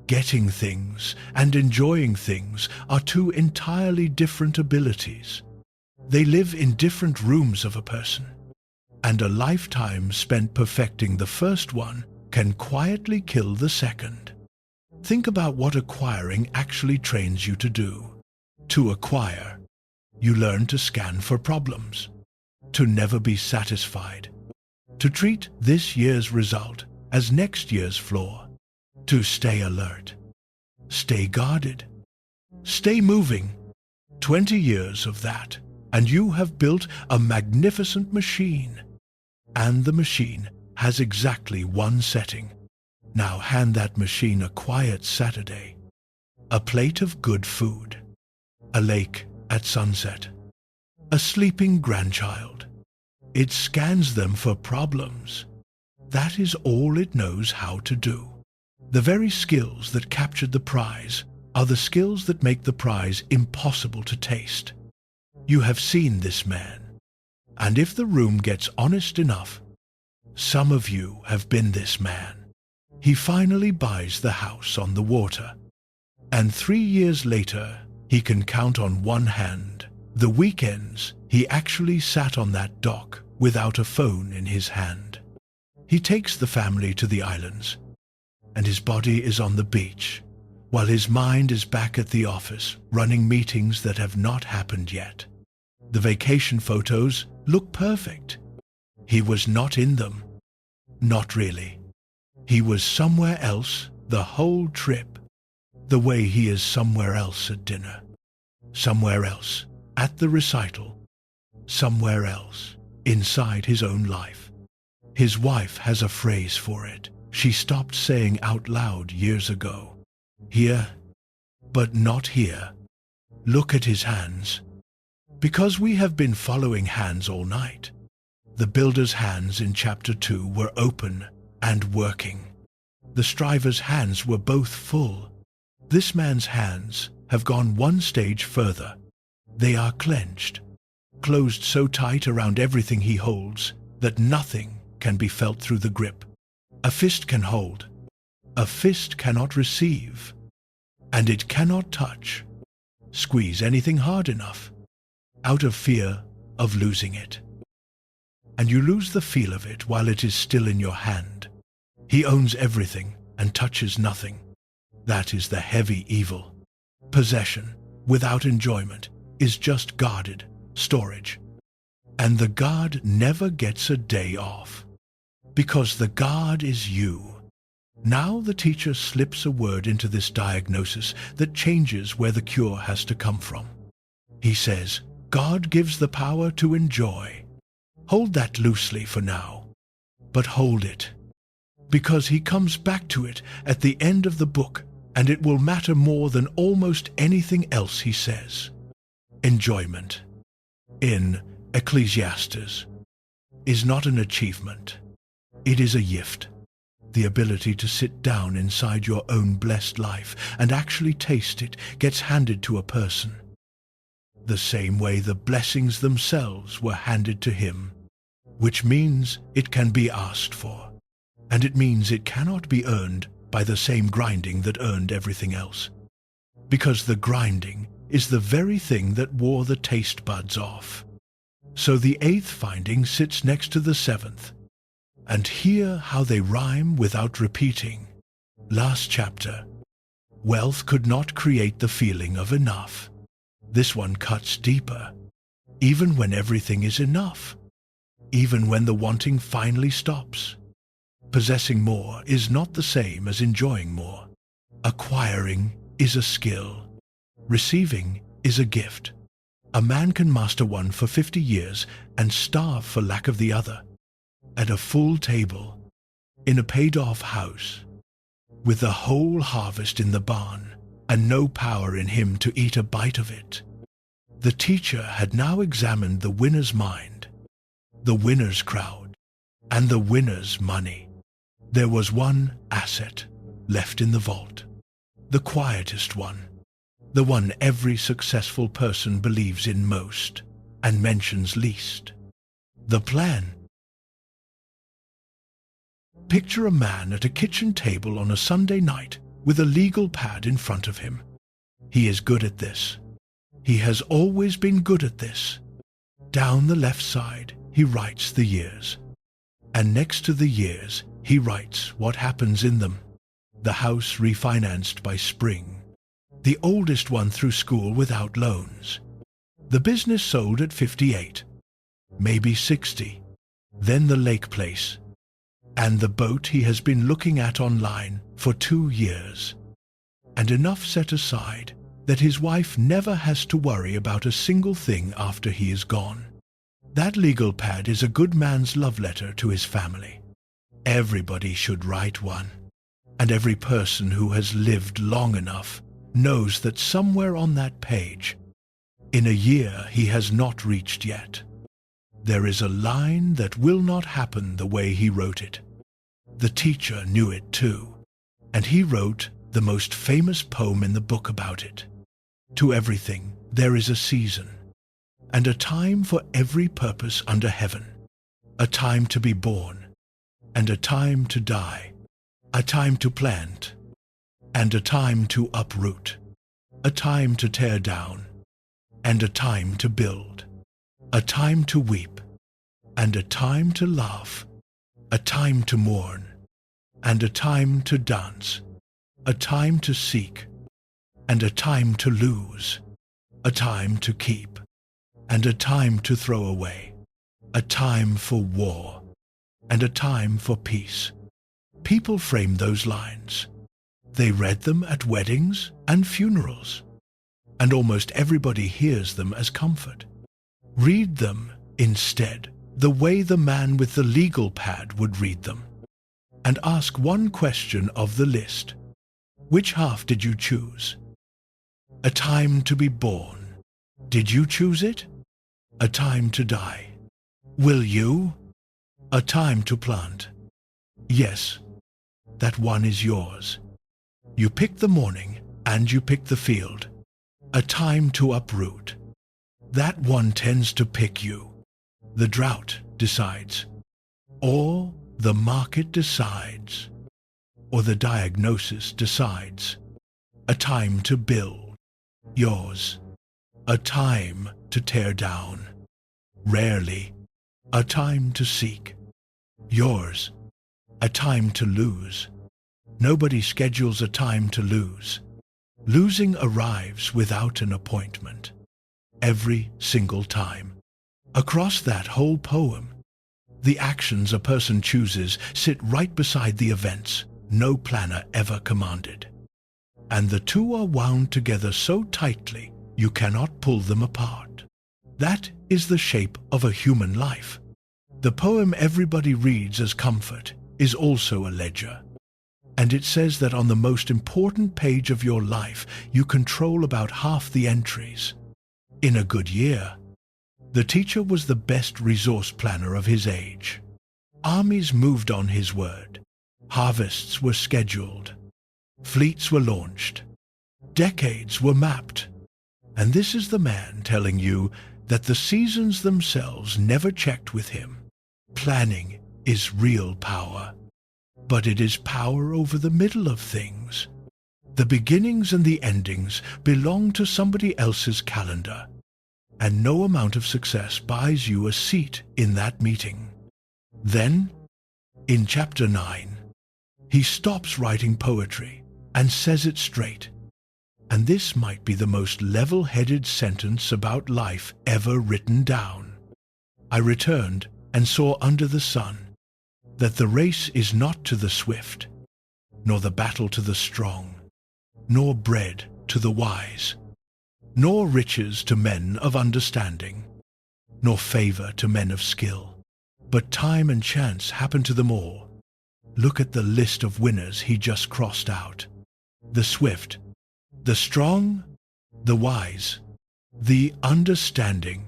[SPEAKER 1] Getting things and enjoying things are 2 entirely different abilities. They live in different rooms of a person, and a lifetime spent perfecting the first one can quietly kill the second. Think about what acquiring actually trains you to do. To acquire, you learn to scan for problems, to never be satisfied, to treat this year's result as next year's flaw, to stay alert, stay guarded, stay moving, 20 years of that, and you have built a magnificent machine. And the machine has exactly one setting. Now hand that machine a quiet Saturday, a plate of good food, a lake at sunset, a sleeping grandchild. It scans them for problems. That is all it knows how to do. The very skills that captured the prize are the skills that make the prize impossible to taste. You have seen this man, and if the room gets honest enough, some of you have been this man. He finally buys the house on the water, and 3 years later he can count on one hand the weekends he actually sat on that dock without a phone in his hand. He takes the family to the islands, and his body is on the beach, while his mind is back at the office running meetings that have not happened yet. The vacation photos look perfect. He was not in them. Not really. He was somewhere else the whole trip, the way he is somewhere else at dinner, somewhere else at the recital, somewhere else inside his own life. His wife has a phrase for it she stopped saying out loud years ago. Here, but not here. Look at his hands. Because we have been following hands all night. The builder's hands in chapter 2 were open and working. The striver's hands were both full. This man's hands have gone one stage further. They are clenched, closed so tight around everything he holds that nothing can be felt through the grip. A fist can hold. A fist cannot receive. And it cannot touch, squeeze anything hard enough, out of fear of losing it. And you lose the feel of it while it is still in your hand. He owns everything and touches nothing. That is the heavy evil. Possession without enjoyment is just guarded storage. And the guard never gets a day off. Because the guard is you. Now the teacher slips a word into this diagnosis that changes where the cure has to come from. He says, God gives the power to enjoy. Hold that loosely for now, but hold it. Because he comes back to it at the end of the book, and it will matter more than almost anything else he says. Enjoyment, in Ecclesiastes, is not an achievement. It is a gift. The ability to sit down inside your own blessed life and actually taste it gets handed to a person. The same way the blessings themselves were handed to him, which means it can be asked for, and it means it cannot be earned by the same grinding that earned everything else. Because the grinding is the very thing that wore the taste buds off. So the 8th finding sits next to the 7th. And hear how they rhyme without repeating. Last chapter. Wealth could not create the feeling of enough. This one cuts deeper. Even when everything is enough. Even when the wanting finally stops. Possessing more is not the same as enjoying more. Acquiring is a skill. Receiving is a gift. A man can master one for 50 years and starve for lack of the other. At a full table, in a paid-off house, with the whole harvest in the barn, and no power in him to eat a bite of it. The teacher had now examined the winner's mind, the winner's crowd, and the winner's money. There was one asset left in the vault, the quietest one, the one every successful person believes in most and mentions least. The plan. Picture a man at a kitchen table on a Sunday night with a legal pad in front of him. He is good at this. He has always been good at this. Down the left side, he writes the years. And next to the years, he writes what happens in them. The house refinanced by spring. The oldest one through school without loans. The business sold at 58. Maybe 60. Then the lake place. And the boat he has been looking at online for 2 years. And enough set aside that his wife never has to worry about a single thing after he is gone. That legal pad is a good man's love letter to his family. Everybody should write one, and every person who has lived long enough knows that somewhere on that page, in a year he has not reached yet, there is a line that will not happen the way he wrote it. The teacher knew it too, and he wrote the most famous poem in the book about it. To everything there is a season, and a time for every purpose under heaven, a time to be born, and a time to die, a time to plant, and a time to uproot, a time to tear down, and a time to build, a time to weep, and a time to laugh, a time to mourn, and a time to dance, a time to seek, and a time to lose, a time to keep, and a time to throw away, a time for war, and a time for peace. People frame those lines. They read them at weddings and funerals, and almost everybody hears them as comfort. Read them, instead, the way the man with the legal pad would read them, and ask one question of the list. Which half did you choose? A time to be born. Did you choose it? A time to die. Will you? A time to plant. Yes, that one is yours. You pick the morning and you pick the field. A time to uproot. That one tends to pick you. The drought decides, or the market decides, or the diagnosis decides. A time to build. Yours. A time to tear down. Rarely. A time to seek. Yours. A time to lose. Nobody schedules a time to lose. Losing arrives without an appointment. Every single time. Across that whole poem, the actions a person chooses sit right beside the events no planner ever commanded. And the two are wound together so tightly you cannot pull them apart. That is the shape of a human life. The poem everybody reads as comfort is also a ledger. And it says that on the most important page of your life you control about half the entries. In a good year, the teacher was the best resource planner of his age. Armies moved on his word. Harvests were scheduled. Fleets were launched. Decades were mapped. And this is the man telling you that the seasons themselves never checked with him. Planning is real power. But it is power over the middle of things. The beginnings and the endings belong to somebody else's calendar, and no amount of success buys you a seat in that meeting. Then, in chapter 9, he stops writing poetry and says it straight. And this might be the most level-headed sentence about life ever written down. I returned and saw under the sun that the race is not to the swift, nor the battle to the strong, nor bread to the wise, nor riches to men of understanding, nor favor to men of skill. But time and chance happen to them all. Look at the list of winners he just crossed out. The swift, the strong, the wise, the understanding,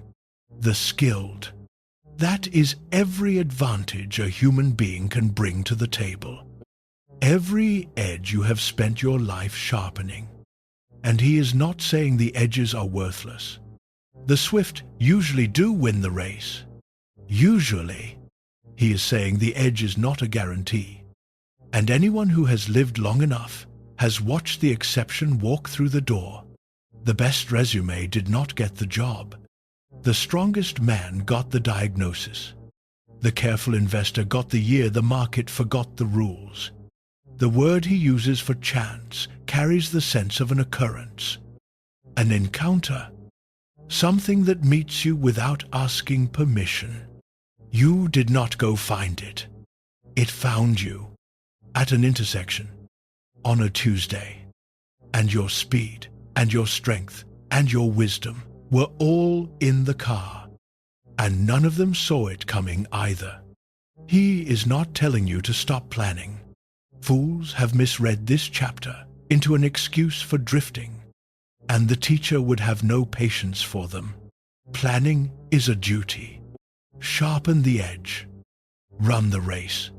[SPEAKER 1] the skilled. That is every advantage a human being can bring to the table. Every edge you have spent your life sharpening. And he is not saying the edges are worthless. The swift usually do win the race. Usually, he is saying the edge is not a guarantee. And anyone who has lived long enough has watched the exception walk through the door. The best resume did not get the job. The strongest man got the diagnosis. The careful investor got the year the market forgot the rules. The word he uses for chance carries the sense of an occurrence, an encounter, something that meets you without asking permission. You did not go find it. It found you at an intersection on a Tuesday, and your speed and your strength and your wisdom were all in the car, and none of them saw it coming either. He is not telling you to stop planning. Fools have misread this chapter into an excuse for drifting, and the teacher would have no patience for them. Planning is a duty. Sharpen the edge. Run the race.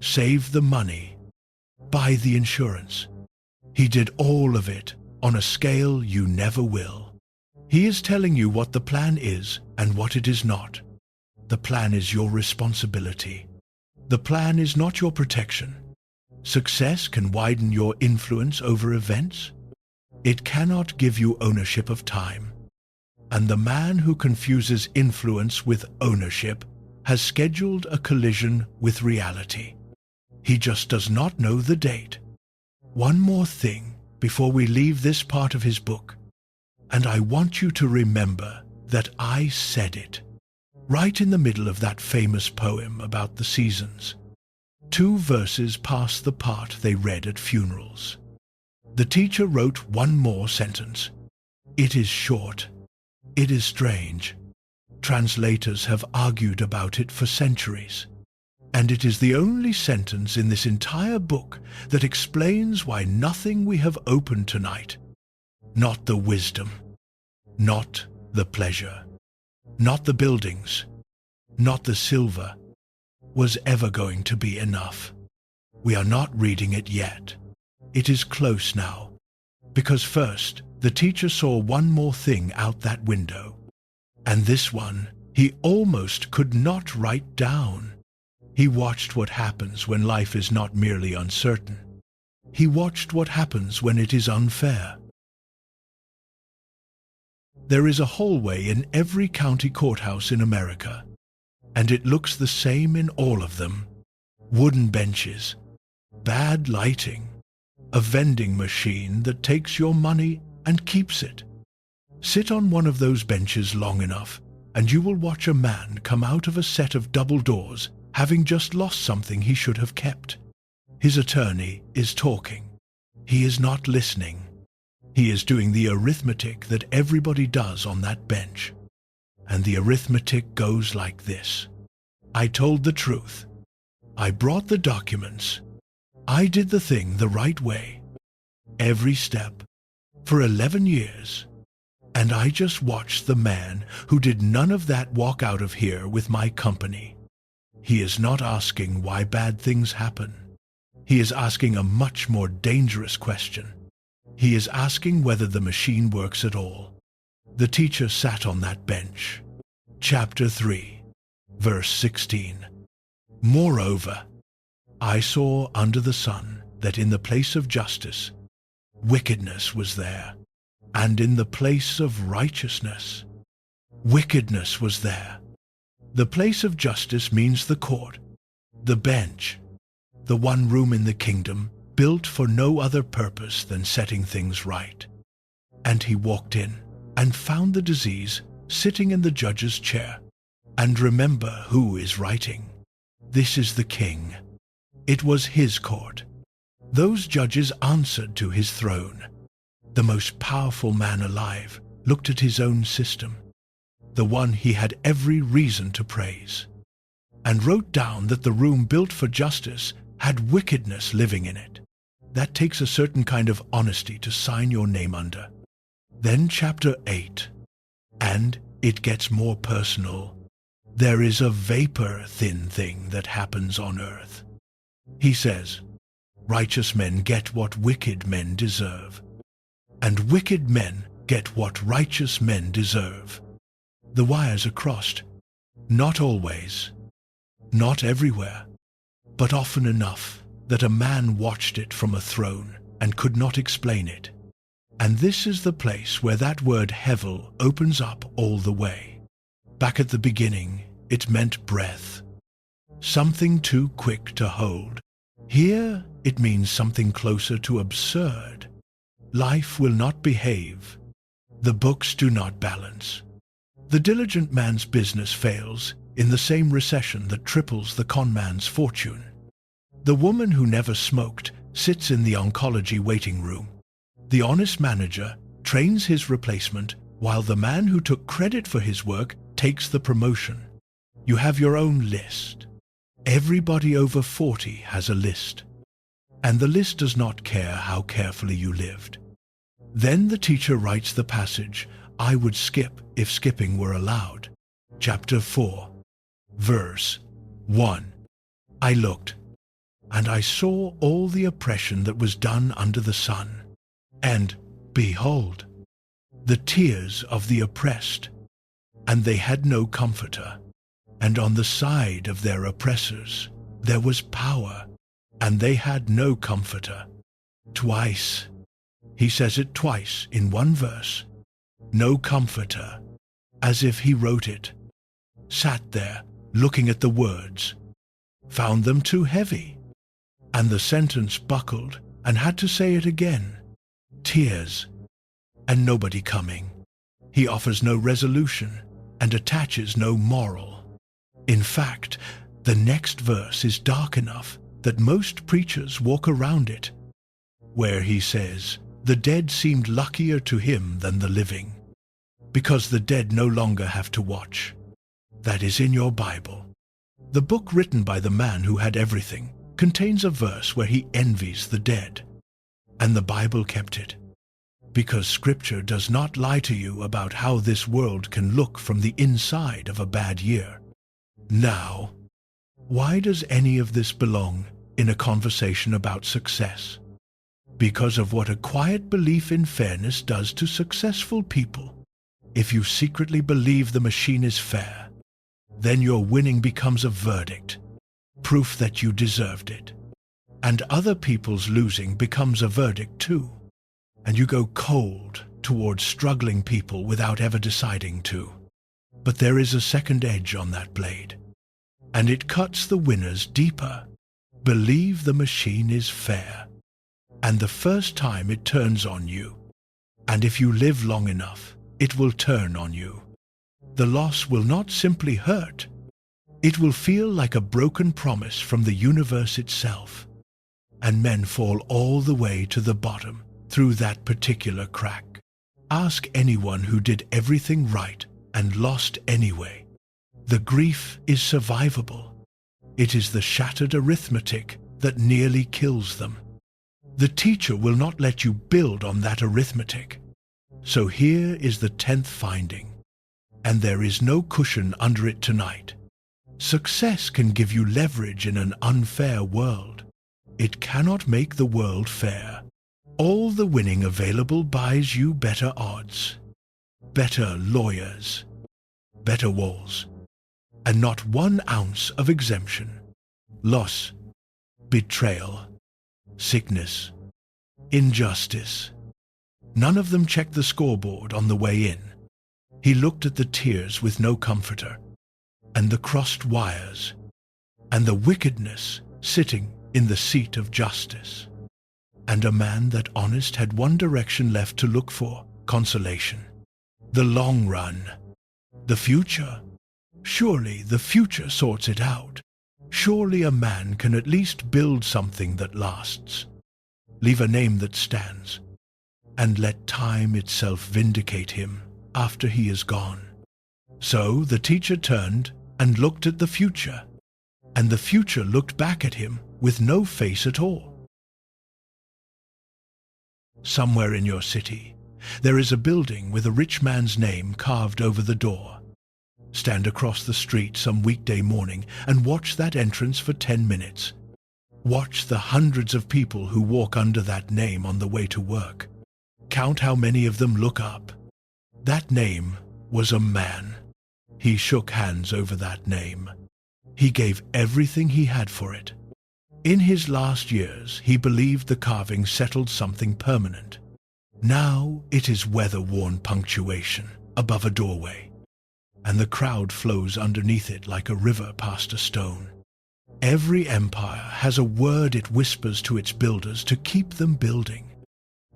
[SPEAKER 1] Save the money. Buy the insurance. He did all of it on a scale you never will. He is telling you what the plan is and what it is not. The plan is your responsibility. The plan is not your protection. Success can widen your influence over events. It cannot give you ownership of time. And the man who confuses influence with ownership has scheduled a collision with reality. He just does not know the date. One more thing before we leave this part of his book, and I want you to remember that I said it, right in the middle of that famous poem about the seasons. 2 verses past the part they read at funerals. The teacher wrote one more sentence. It is short. It is strange. Translators have argued about it for centuries, and it is the only sentence in this entire book that explains why nothing we have opened tonight, not the wisdom, not the pleasure, not the buildings, not the silver, was ever going to be enough. We are not reading it yet. It is close now, because first the teacher saw one more thing out that window, and this one he almost could not write down. He watched what happens when life is not merely uncertain. He watched what happens when it is unfair. There is a hallway in every county courthouse in America, and it looks the same in all of them. Wooden benches, bad lighting, a vending machine that takes your money and keeps it. Sit on one of those benches long enough, and you will watch a man come out of a set of double doors having just lost something he should have kept. His attorney is talking. He is not listening. He is doing the arithmetic that everybody does on that bench. And the arithmetic goes like this. I told the truth. I brought the documents. I did the thing the right way. Every step. For 11 years. And I just watched the man who did none of that walk out of here with my company. He is not asking why bad things happen. He is asking a much more dangerous question. He is asking whether the machine works at all. The teacher sat on that bench. Chapter 3, verse 16. Moreover, I saw under the sun that in the place of justice, wickedness was there, and in the place of righteousness, wickedness was there. The place of justice means the court, the bench, the one room in the kingdom built for no other purpose than setting things right. And he walked in and found the disease sitting in the judge's chair. And remember who is writing. This is the king. It was his court. Those judges answered to his throne. The most powerful man alive looked at his own system, the one he had every reason to praise, and wrote down that the room built for justice had wickedness living in it. That takes a certain kind of honesty to sign your name under. Then chapter 8, and it gets more personal. There is a vapor-thin thing that happens on earth. He says, righteous men get what wicked men deserve, and wicked men get what righteous men deserve. The wires are crossed. Not always, not everywhere, but often enough that a man watched it from a throne and could not explain it. And this is the place where that word hevel opens up all the way. Back at the beginning, it meant breath, something too quick to hold. Here, it means something closer to absurd. Life will not behave. The books do not balance. The diligent man's business fails in the same recession that triples the con man's fortune. The woman who never smoked sits in the oncology waiting room. The honest manager trains his replacement, while the man who took credit for his work takes the promotion. You have your own list. Everybody over 40 has a list. And the list does not care how carefully you lived. Then the teacher writes the passage I would skip if skipping were allowed. Chapter 4, verse 1. I looked, and I saw all the oppression that was done under the sun. And, behold, the tears of the oppressed, and they had no comforter. And on the side of their oppressors there was power, and they had no comforter. Twice. He says it twice in one verse. No comforter, as if he wrote it. Sat there, looking at the words. Found them too heavy. And the sentence buckled and had to say it again. Tears. And nobody coming. He offers no resolution and attaches no moral. In fact, the next verse is dark enough that most preachers walk around it, where he says, the dead seemed luckier to him than the living, because the dead no longer have to watch. That is in your Bible. The book written by the man who had everything contains a verse where he envies the dead, and the Bible kept it, because Scripture does not lie to you about how this world can look from the inside of a bad year. Now, why does any of this belong in a conversation about success? Because of what a quiet belief in fairness does to successful people. If you secretly believe the machine is fair, then your winning becomes a verdict, proof that you deserved it. And other people's losing becomes a verdict too. And you go cold towards struggling people without ever deciding to. But there is a second edge on that blade, and it cuts the winners deeper. Believe the machine is fair, and the first time it turns on you, and if you live long enough, it will turn on you. The loss will not simply hurt. It will feel like a broken promise from the universe itself, and men fall all the way to the bottom through that particular crack. Ask anyone who did everything right and lost anyway. The grief is survivable. It is the shattered arithmetic that nearly kills them. The teacher will not let you build on that arithmetic. So here is the 10th finding, and there is no cushion under it tonight. Success can give you leverage in an unfair world. It cannot make the world fair. All the winning available buys you better odds, better lawyers, better walls, and not 1 ounce of exemption. Loss, betrayal, sickness, injustice. None of them checked the scoreboard on the way in. He looked at the tears with no comforter, and the crossed wires, and the wickedness sitting in the seat of justice. And a man that honest had one direction left to look for, consolation. The long run, the future. Surely the future sorts it out. Surely a man can at least build something that lasts. Leave a name that stands, and let time itself vindicate him after he is gone. So the teacher turned and looked at the future, and the future looked back at him with no face at all. Somewhere in your city, there is a building with a rich man's name carved over the door. Stand across the street some weekday morning and watch that entrance for 10 minutes. Watch the hundreds of people who walk under that name on the way to work. Count how many of them look up. That name was a man. He shook hands over that name. He gave everything he had for it. In his last years, he believed the carving settled something permanent. Now it is weather-worn punctuation above a doorway, and the crowd flows underneath it like a river past a stone. Every empire has a word it whispers to its builders to keep them building,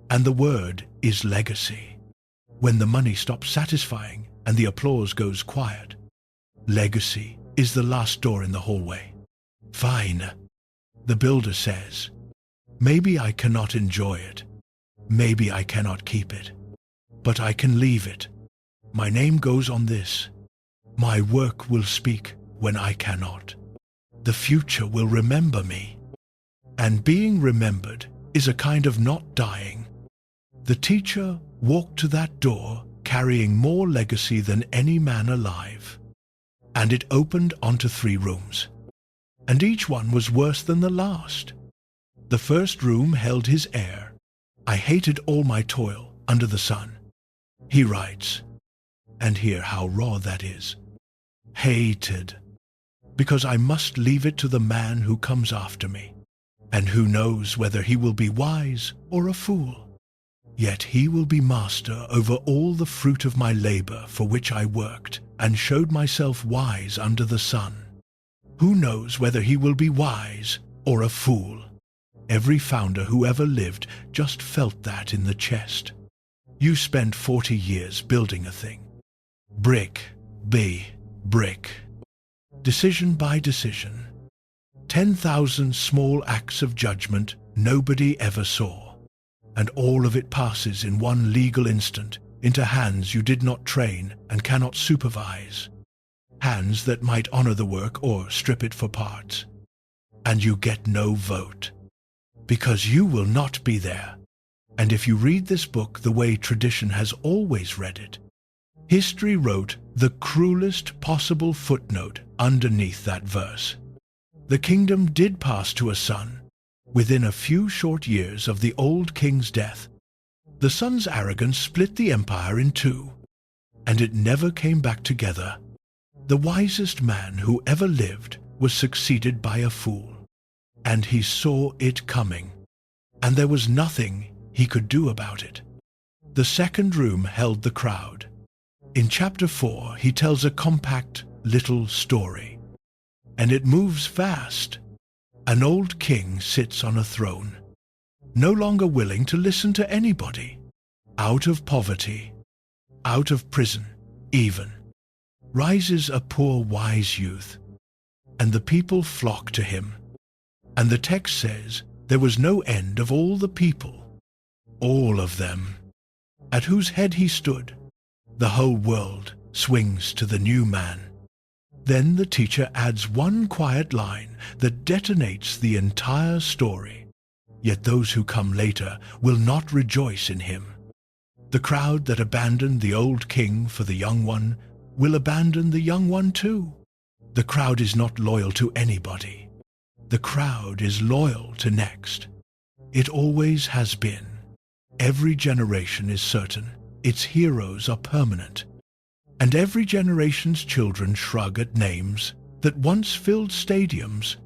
[SPEAKER 1] and the word is legacy. When the money stops satisfying and the applause goes quiet, legacy is the last door in the hallway. Fine. The builder says, maybe I cannot enjoy it. Maybe I cannot keep it. but I can leave it. My name goes on this. My work will speak when I cannot. The future will remember me. And being remembered is a kind of not dying. The teacher walked to that door carrying more legacy than any man alive. And it opened onto 3 rooms. And each one was worse than the last. The first room held his heir. I hated all my toil under the sun. He writes, and hear how raw that is. Hated, because I must leave it to the man who comes after me, and who knows whether he will be wise or a fool. Yet he will be master over all the fruit of my labor for which I worked, and showed myself wise under the sun. Who knows whether he will be wise or a fool? Every founder who ever lived just felt that in the chest. You spent 40 years building a thing. Brick by brick. Decision by decision. 10,000 small acts of judgment nobody ever saw. And all of it passes in one legal instant into hands you did not train and cannot supervise. Hands that might honor the work or strip it for parts. And you get no vote. Because you will not be there. And if you read this book the way tradition has always read it, history wrote the cruelest possible footnote underneath that verse. The kingdom did pass to a son within a few short years of the old king's death. The son's arrogance split the empire in 2, and it never came back together. The wisest man who ever lived was succeeded by a fool, and he saw it coming, and there was nothing he could do about it. The second room held the crowd. In chapter 4, he tells a compact little story, and it moves fast. An old king sits on a throne, no longer willing to listen to anybody. Out of poverty, out of prison even, rises a poor wise youth, and the people flock to him. And the text says, there was no end of all the people, all of them, at whose head he stood. The whole world swings to the new man. Then the teacher adds one quiet line that detonates the entire story. Yet those who come later will not rejoice in him. The crowd that abandoned the old king for the young one will abandon the young one too. The crowd is not loyal to anybody. The crowd is loyal to next. It always has been. Every generation is certain. Its heroes are permanent. And every generation's children shrug at names that once filled stadiums.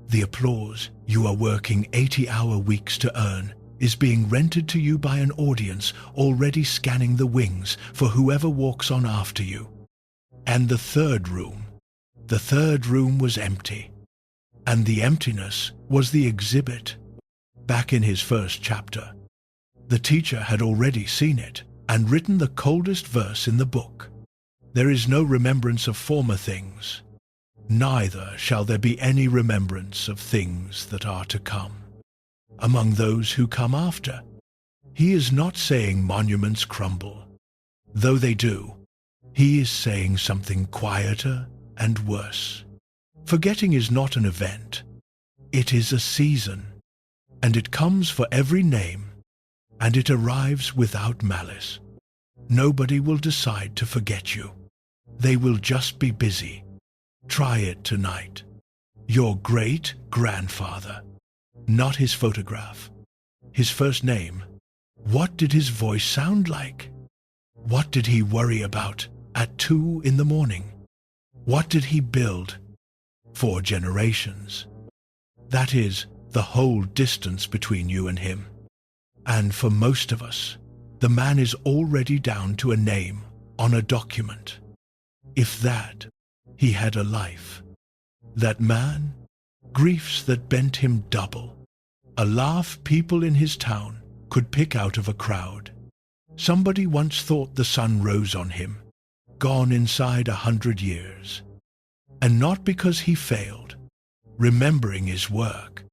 [SPEAKER 1] The applause you are working 80-hour weeks to earn is being rented to you by an audience already scanning the wings for whoever walks on after you. And the third room was empty. And the emptiness was the exhibit. Back in his first chapter, the teacher had already seen it and written the coldest verse in the book. There is no remembrance of former things, neither shall there be any remembrance of things that are to come. Among those who come after, he is not saying monuments crumble. Though they do, he is saying something quieter and worse. Forgetting is not an event. It is a season, and it comes for every name, and it arrives without malice. Nobody will decide to forget you. They will just be busy. Try it tonight. Your great-grandfather. Not his photograph. His first name. What did his voice sound like? What did he worry about at 2 in the morning? What did he build? 4 generations. That is the whole distance between you and him. And for most of us, the man is already down to a name on a document. If that, he had a life. That man, griefs that bent him double. A laugh people in his town could pick out of a crowd. Somebody once thought the sun rose on him, gone inside 100 years. And not because he failed, remembering his work,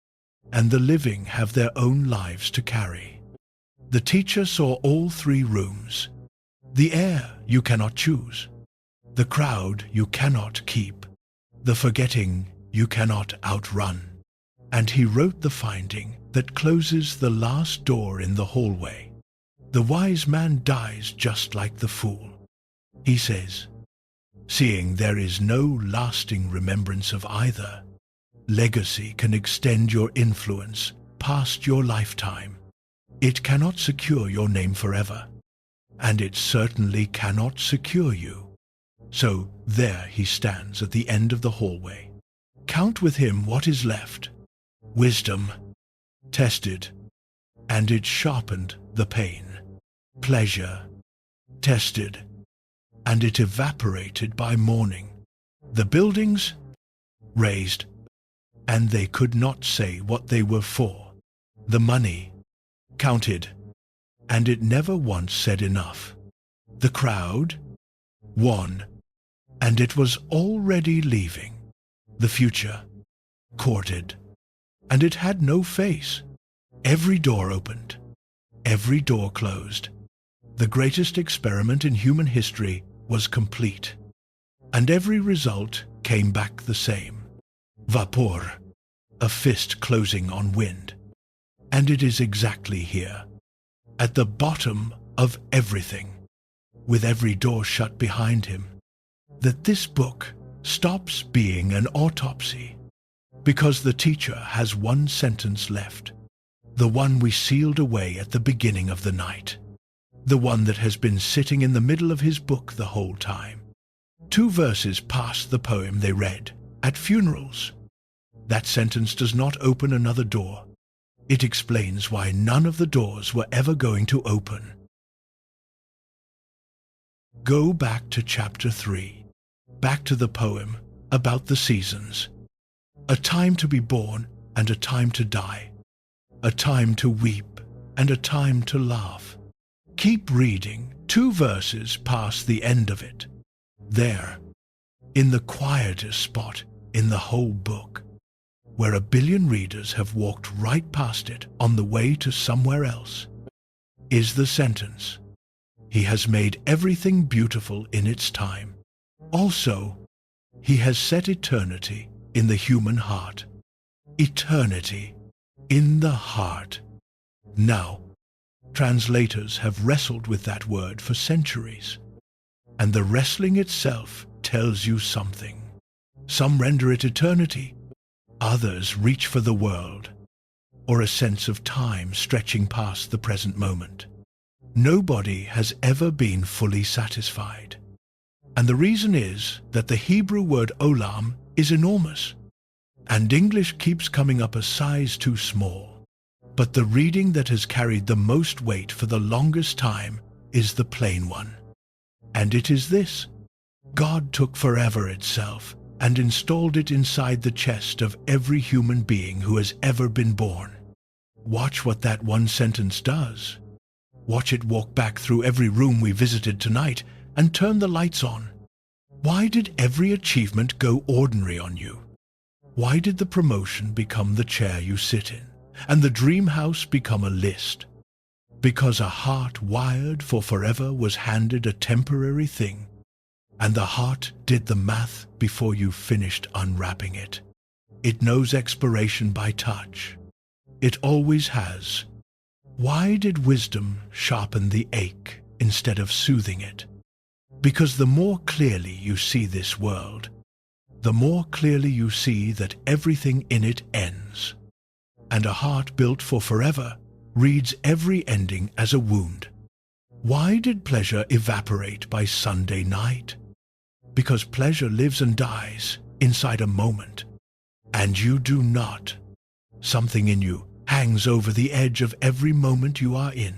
[SPEAKER 1] and the living have their own lives to carry. The teacher saw all 3 rooms, The air you cannot choose. The crowd you cannot keep. The forgetting you cannot outrun. And he wrote the finding that closes the last door in the hallway. The wise man dies just like the fool. He says, seeing there is no lasting remembrance of either, legacy can extend your influence past your lifetime. It cannot secure your name forever, and it certainly cannot secure you. So there he stands at the end of the hallway. Count with him what is left. Wisdom, tested, and it sharpened the pain. Pleasure, tested, and it evaporated by morning. The buildings, raised, and they could not say what they were for. The money, counted, and it never once said enough. The crowd, won, and it was already leaving. The future, courted, and it had no face. Every door opened, every door closed. The greatest experiment in human history was complete, and every result came back the same. Vapor, a fist closing on wind. And it is exactly here, at the bottom of everything, with every door shut behind him, that this book stops being an autopsy, because the teacher has one sentence left, the one we sealed away at the beginning of the night, the one that has been sitting in the middle of his book the whole time. 2 verses past the poem they read at funerals. That sentence does not open another door. It explains why none of the doors were ever going to open. Go back to chapter 3, back to the poem about the seasons. A time to be born and a time to die. A time to weep and a time to laugh. Keep reading 2 verses past the end of it. There, in the quietest spot in the whole book, where 1 billion readers have walked right past it on the way to somewhere else, is the sentence, "He has made everything beautiful in its time. Also, he has set eternity in the human heart." Eternity in the heart. Now, translators have wrestled with that word for centuries, and the wrestling itself tells you something. Some render it eternity, others reach for the world, or a sense of time stretching past the present moment. Nobody has ever been fully satisfied. And the reason is that the Hebrew word olam is enormous, and English keeps coming up a size too small. But the reading that has carried the most weight for the longest time is the plain one. And it is this: God took forever itself and installed it inside the chest of every human being who has ever been born. Watch what that one sentence does. Watch it walk back through every room we visited tonight and turn the lights on. Why did every achievement go ordinary on you? Why did the promotion become the chair you sit in, and the dream house become a list? Because a heart wired for forever was handed a temporary thing, and the heart did the math before you finished unwrapping it. It knows expiration by touch. It always has. Why did wisdom sharpen the ache instead of soothing it? Because the more clearly you see this world, the more clearly you see that everything in it ends. And a heart built for forever reads every ending as a wound. Why did pleasure evaporate by Sunday night? Because pleasure lives and dies inside a moment, and you do not. Something in you hangs over the edge of every moment you are in,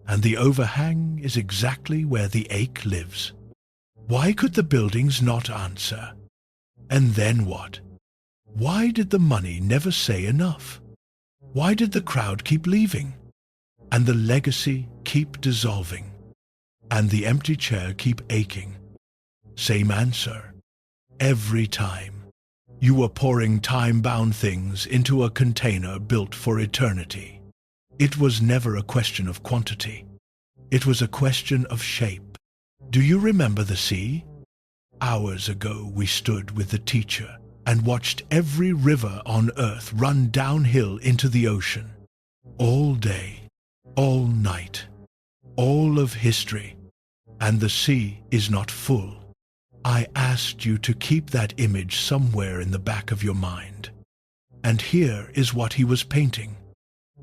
[SPEAKER 1] and the overhang is exactly where the ache lives. Why could the buildings not answer? And then what? Why did the money never say enough? Why did the crowd keep leaving? And the legacy keep dissolving? And the empty chair keep aching? Same answer. Every time. You were pouring time-bound things into a container built for eternity. It was never a question of quantity. It was a question of shape. Do you remember the sea? Hours ago we stood with the teacher and watched every river on earth run downhill into the ocean. All day, all night, all of history, and the sea is not full. I asked you to keep that image somewhere in the back of your mind. And here is what he was painting.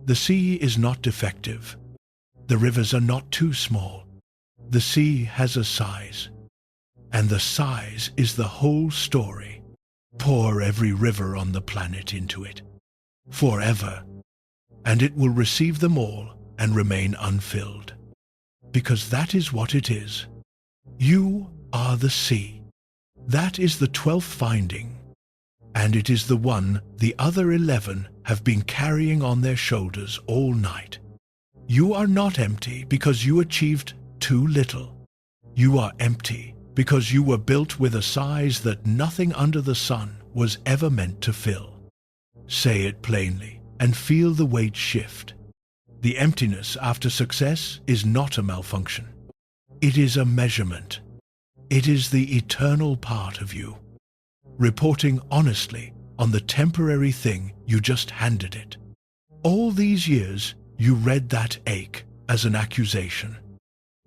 [SPEAKER 1] The sea is not defective. The rivers are not too small. The sea has a size, and the size is the whole story. Pour every river on the planet into it, forever, and it will receive them all and remain unfilled. Because that is what it is. You are the sea. That is the 12th finding, and it is the one the other 11 have been carrying on their shoulders all night. You are not empty because you achieved too little. You are empty because you were built with a size that nothing under the sun was ever meant to fill. Say it plainly and feel the weight shift. The emptiness after success is not a malfunction. It is a measurement. It is the eternal part of you, reporting honestly on the temporary thing you just handed it. All these years you read that ache as an accusation,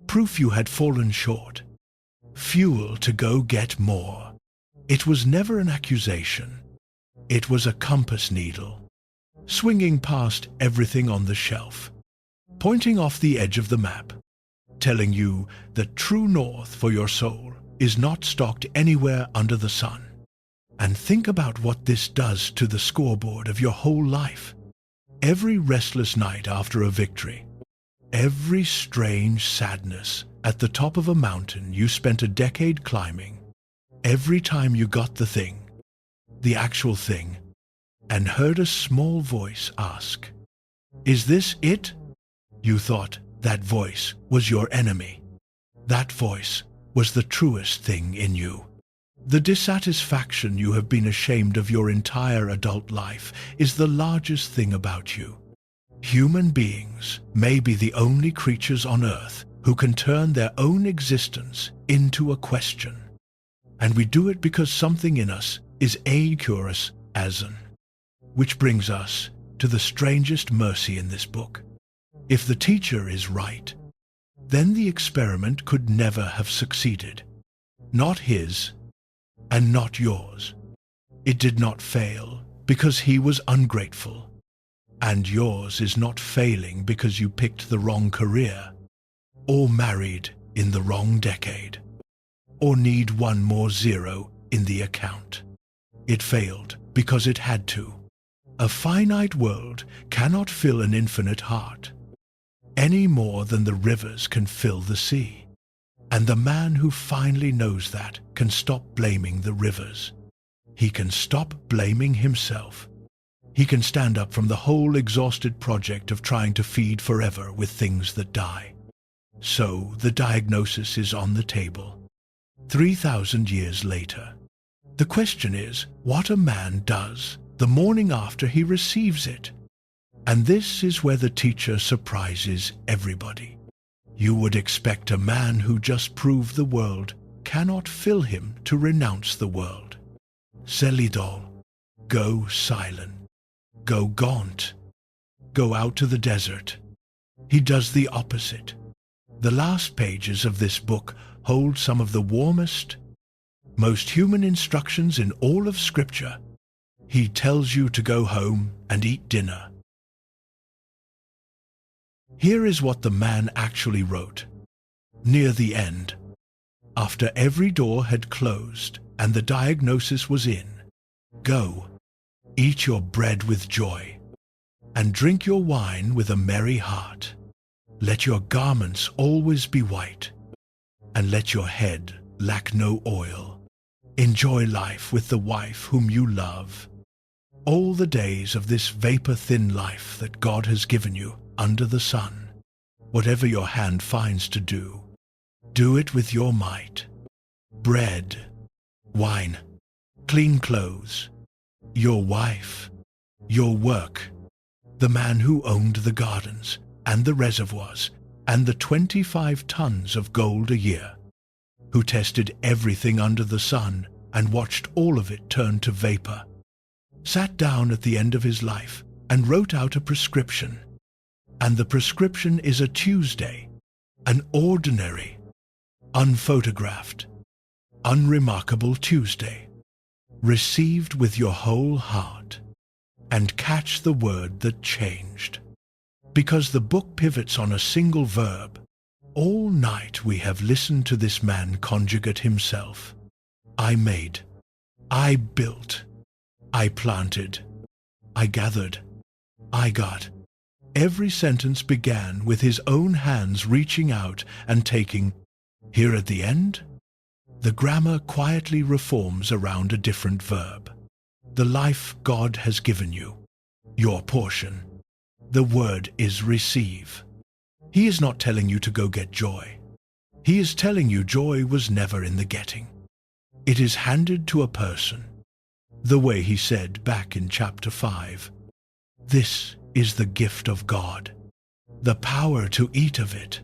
[SPEAKER 1] proof you had fallen short, fuel to go get more. It was never an accusation. It was a compass needle, swinging past everything on the shelf, pointing off the edge of the map, telling you that true north for your soul is not stocked anywhere under the sun. And think about what this does to the scoreboard of your whole life. Every restless night after a victory, every strange sadness at the top of a mountain you spent a decade climbing, every time you got the thing, the actual thing, and heard a small voice ask, "Is this it?" You thought that voice was your enemy. That voice was the truest thing in you. The dissatisfaction you have been ashamed of your entire adult life is the largest thing about you. Human beings may be the only creatures on earth who can turn their own existence into a question. And we do it because something in us is curious as an. Which brings us to the strangest mercy in this book. If the teacher is right, then the experiment could never have succeeded. Not his, and not yours. It did not fail because he was ungrateful, and yours is not failing because you picked the wrong career, or married in the wrong decade, or need one more zero in the account. It failed because it had to. A finite world cannot fill an infinite heart, any more than the rivers can fill the sea. And the man who finally knows that can stop blaming the rivers. He can stop blaming himself. He can stand up from the whole exhausted project of trying to feed forever with things that die. So the diagnosis is on the table, 3,000 years later. The question is what a man does the morning after he receives it. And this is where the teacher surprises everybody. You would expect a man who just proved the world cannot fill him to renounce the world. Selidol, go silent, go gaunt, go out to the desert. He does the opposite. The last pages of this book hold some of the warmest, most human instructions in all of Scripture. He tells you to go home and eat dinner. Here is what the man actually wrote. Near the end, after every door had closed and the diagnosis was in, go, eat your bread with joy, and drink your wine with a merry heart. Let your garments always be white, and let your head lack no oil. Enjoy life with the wife whom you love. All the days of this vapor-thin life that God has given you under the sun, whatever your hand finds to do, do it with your might. Bread, wine, clean clothes, your wife, your work, the man who owned the gardens and the reservoirs and the 25 tons of gold a year. who tested everything under the sun and watched all of it turn to vapor, sat down at the end of his life and wrote out a prescription. And the prescription is a Tuesday, an ordinary, unphotographed, unremarkable Tuesday, received with your whole heart. And catch the word that changed. Because the book pivots on a single verb. All night we have listened to this man conjugate himself. I made, I built, I planted, I gathered, I got. Every sentence began with his own hands reaching out and taking. Here at the end, the grammar quietly reforms around a different verb. The life God has given you, your portion. The word is receive. He is not telling you to go get joy. He is telling you joy was never in the getting. It is handed to a person. The way he said back in chapter 5, this is the gift of God, the power to eat of it,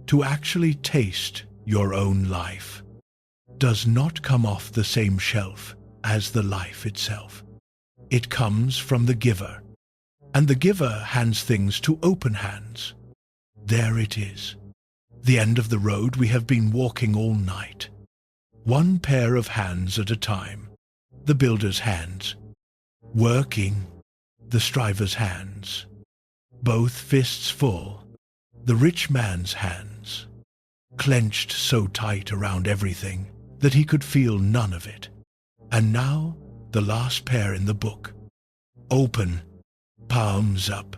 [SPEAKER 1] to actually taste your own life, does not come off the same shelf as the life itself. It comes from the giver, and the giver hands things to open hands. There it is, the end of the road we have been walking all night. One pair of hands at a time, the builder's hands, working, the striver's hands, both fists full, the rich man's hands, clenched so tight around everything that he could feel none of it. And now, the last pair in the book. Open, palms up,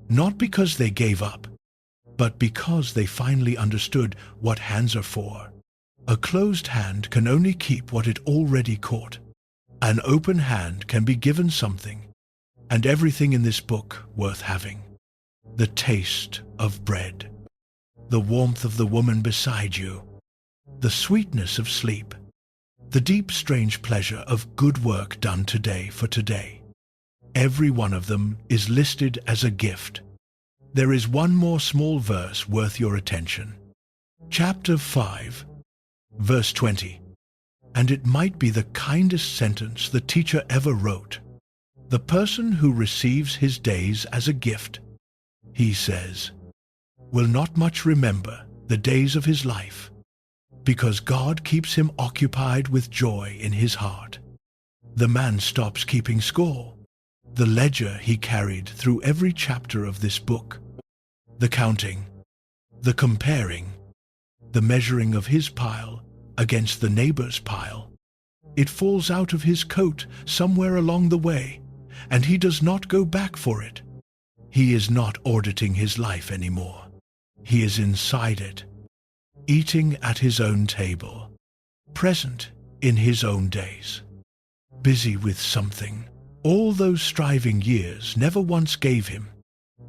[SPEAKER 1] not because they gave up, but because they finally understood what hands are for. A closed hand can only keep what it already caught. An open hand can be given something, and everything in this book worth having. The taste of bread, the warmth of the woman beside you, the sweetness of sleep, the deep, strange pleasure of good work done today for today. Every one of them is listed as a gift. There is one more small verse worth your attention. Chapter 5, verse 20. And it might be the kindest sentence the teacher ever wrote. The person who receives his days as a gift, he says, will not much remember the days of his life, because God keeps him occupied with joy in his heart. The man stops keeping score, the ledger he carried through every chapter of this book, the counting, the comparing, the measuring of his pile against the neighbor's pile. It falls out of his coat somewhere along the way, and he does not go back for it. He is not auditing his life anymore. He is inside it, eating at his own table, present in his own days, busy with something all those striving years never once gave him,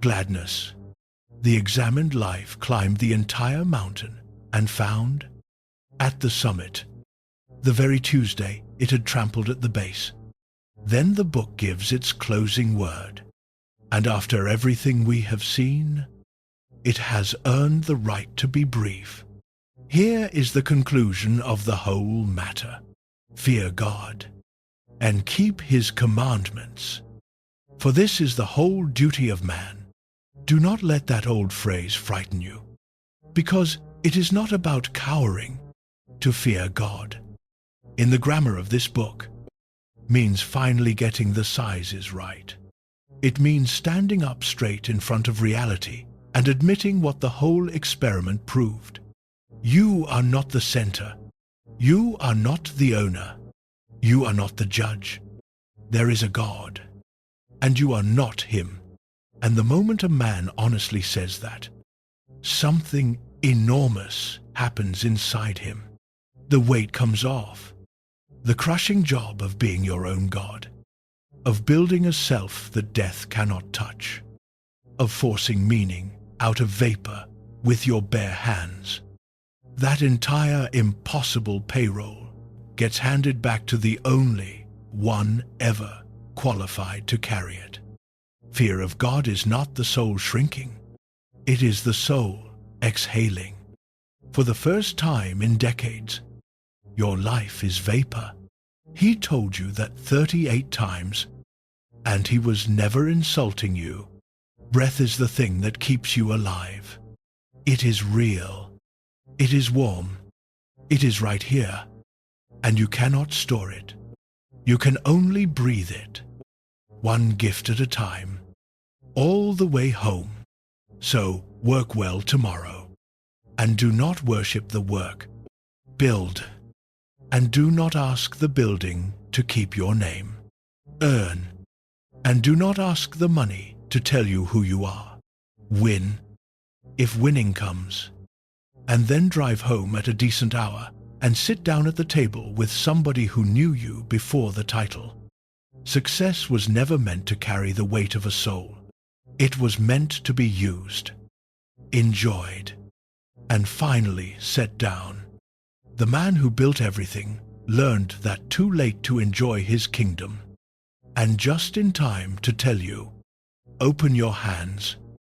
[SPEAKER 1] gladness. The examined life climbed the entire mountain and found, at the summit, the very Tuesday it had trampled at the base. Then the book gives its closing word, and after everything we have seen, it has earned the right to be brief. Here is the conclusion of the whole matter. Fear God, and keep his commandments, for this is the whole duty of man. Do not let that old phrase frighten you, because it is not about cowering. To fear God, in the grammar of this book, means finally getting the sizes right. It means standing up straight in front of reality and admitting what the whole experiment proved. You are not the center. You are not the owner. You are not the judge. There is a God, and you are not him. And the moment a man honestly says that, something enormous happens inside him. The weight comes off. The crushing job of being your own God, of building a self that death cannot touch, of forcing meaning out of vapor with your bare hands. That entire impossible payroll gets handed back to the only one ever qualified to carry it. Fear of God is not the soul shrinking. It is the soul exhaling. For the first time in decades, your life is vapor. He told you that 38 times, and he was never insulting you. Breath is the thing that keeps you alive. It is real. It is warm. It is right here, and you cannot store it. You can only breathe it, one gift at a time, all the way home. So work well tomorrow, and do not worship the work. Build, and do not ask the building to keep your name. Earn, and do not ask the money to tell you who you are. Win, if winning comes, and then drive home at a decent hour and sit down at the table with somebody who knew you before the title. Success was never meant to carry the weight of a soul. It was meant to be used, enjoyed, and finally set down. The man who built everything learned that too late to enjoy his kingdom, and just in time to tell you, open your hands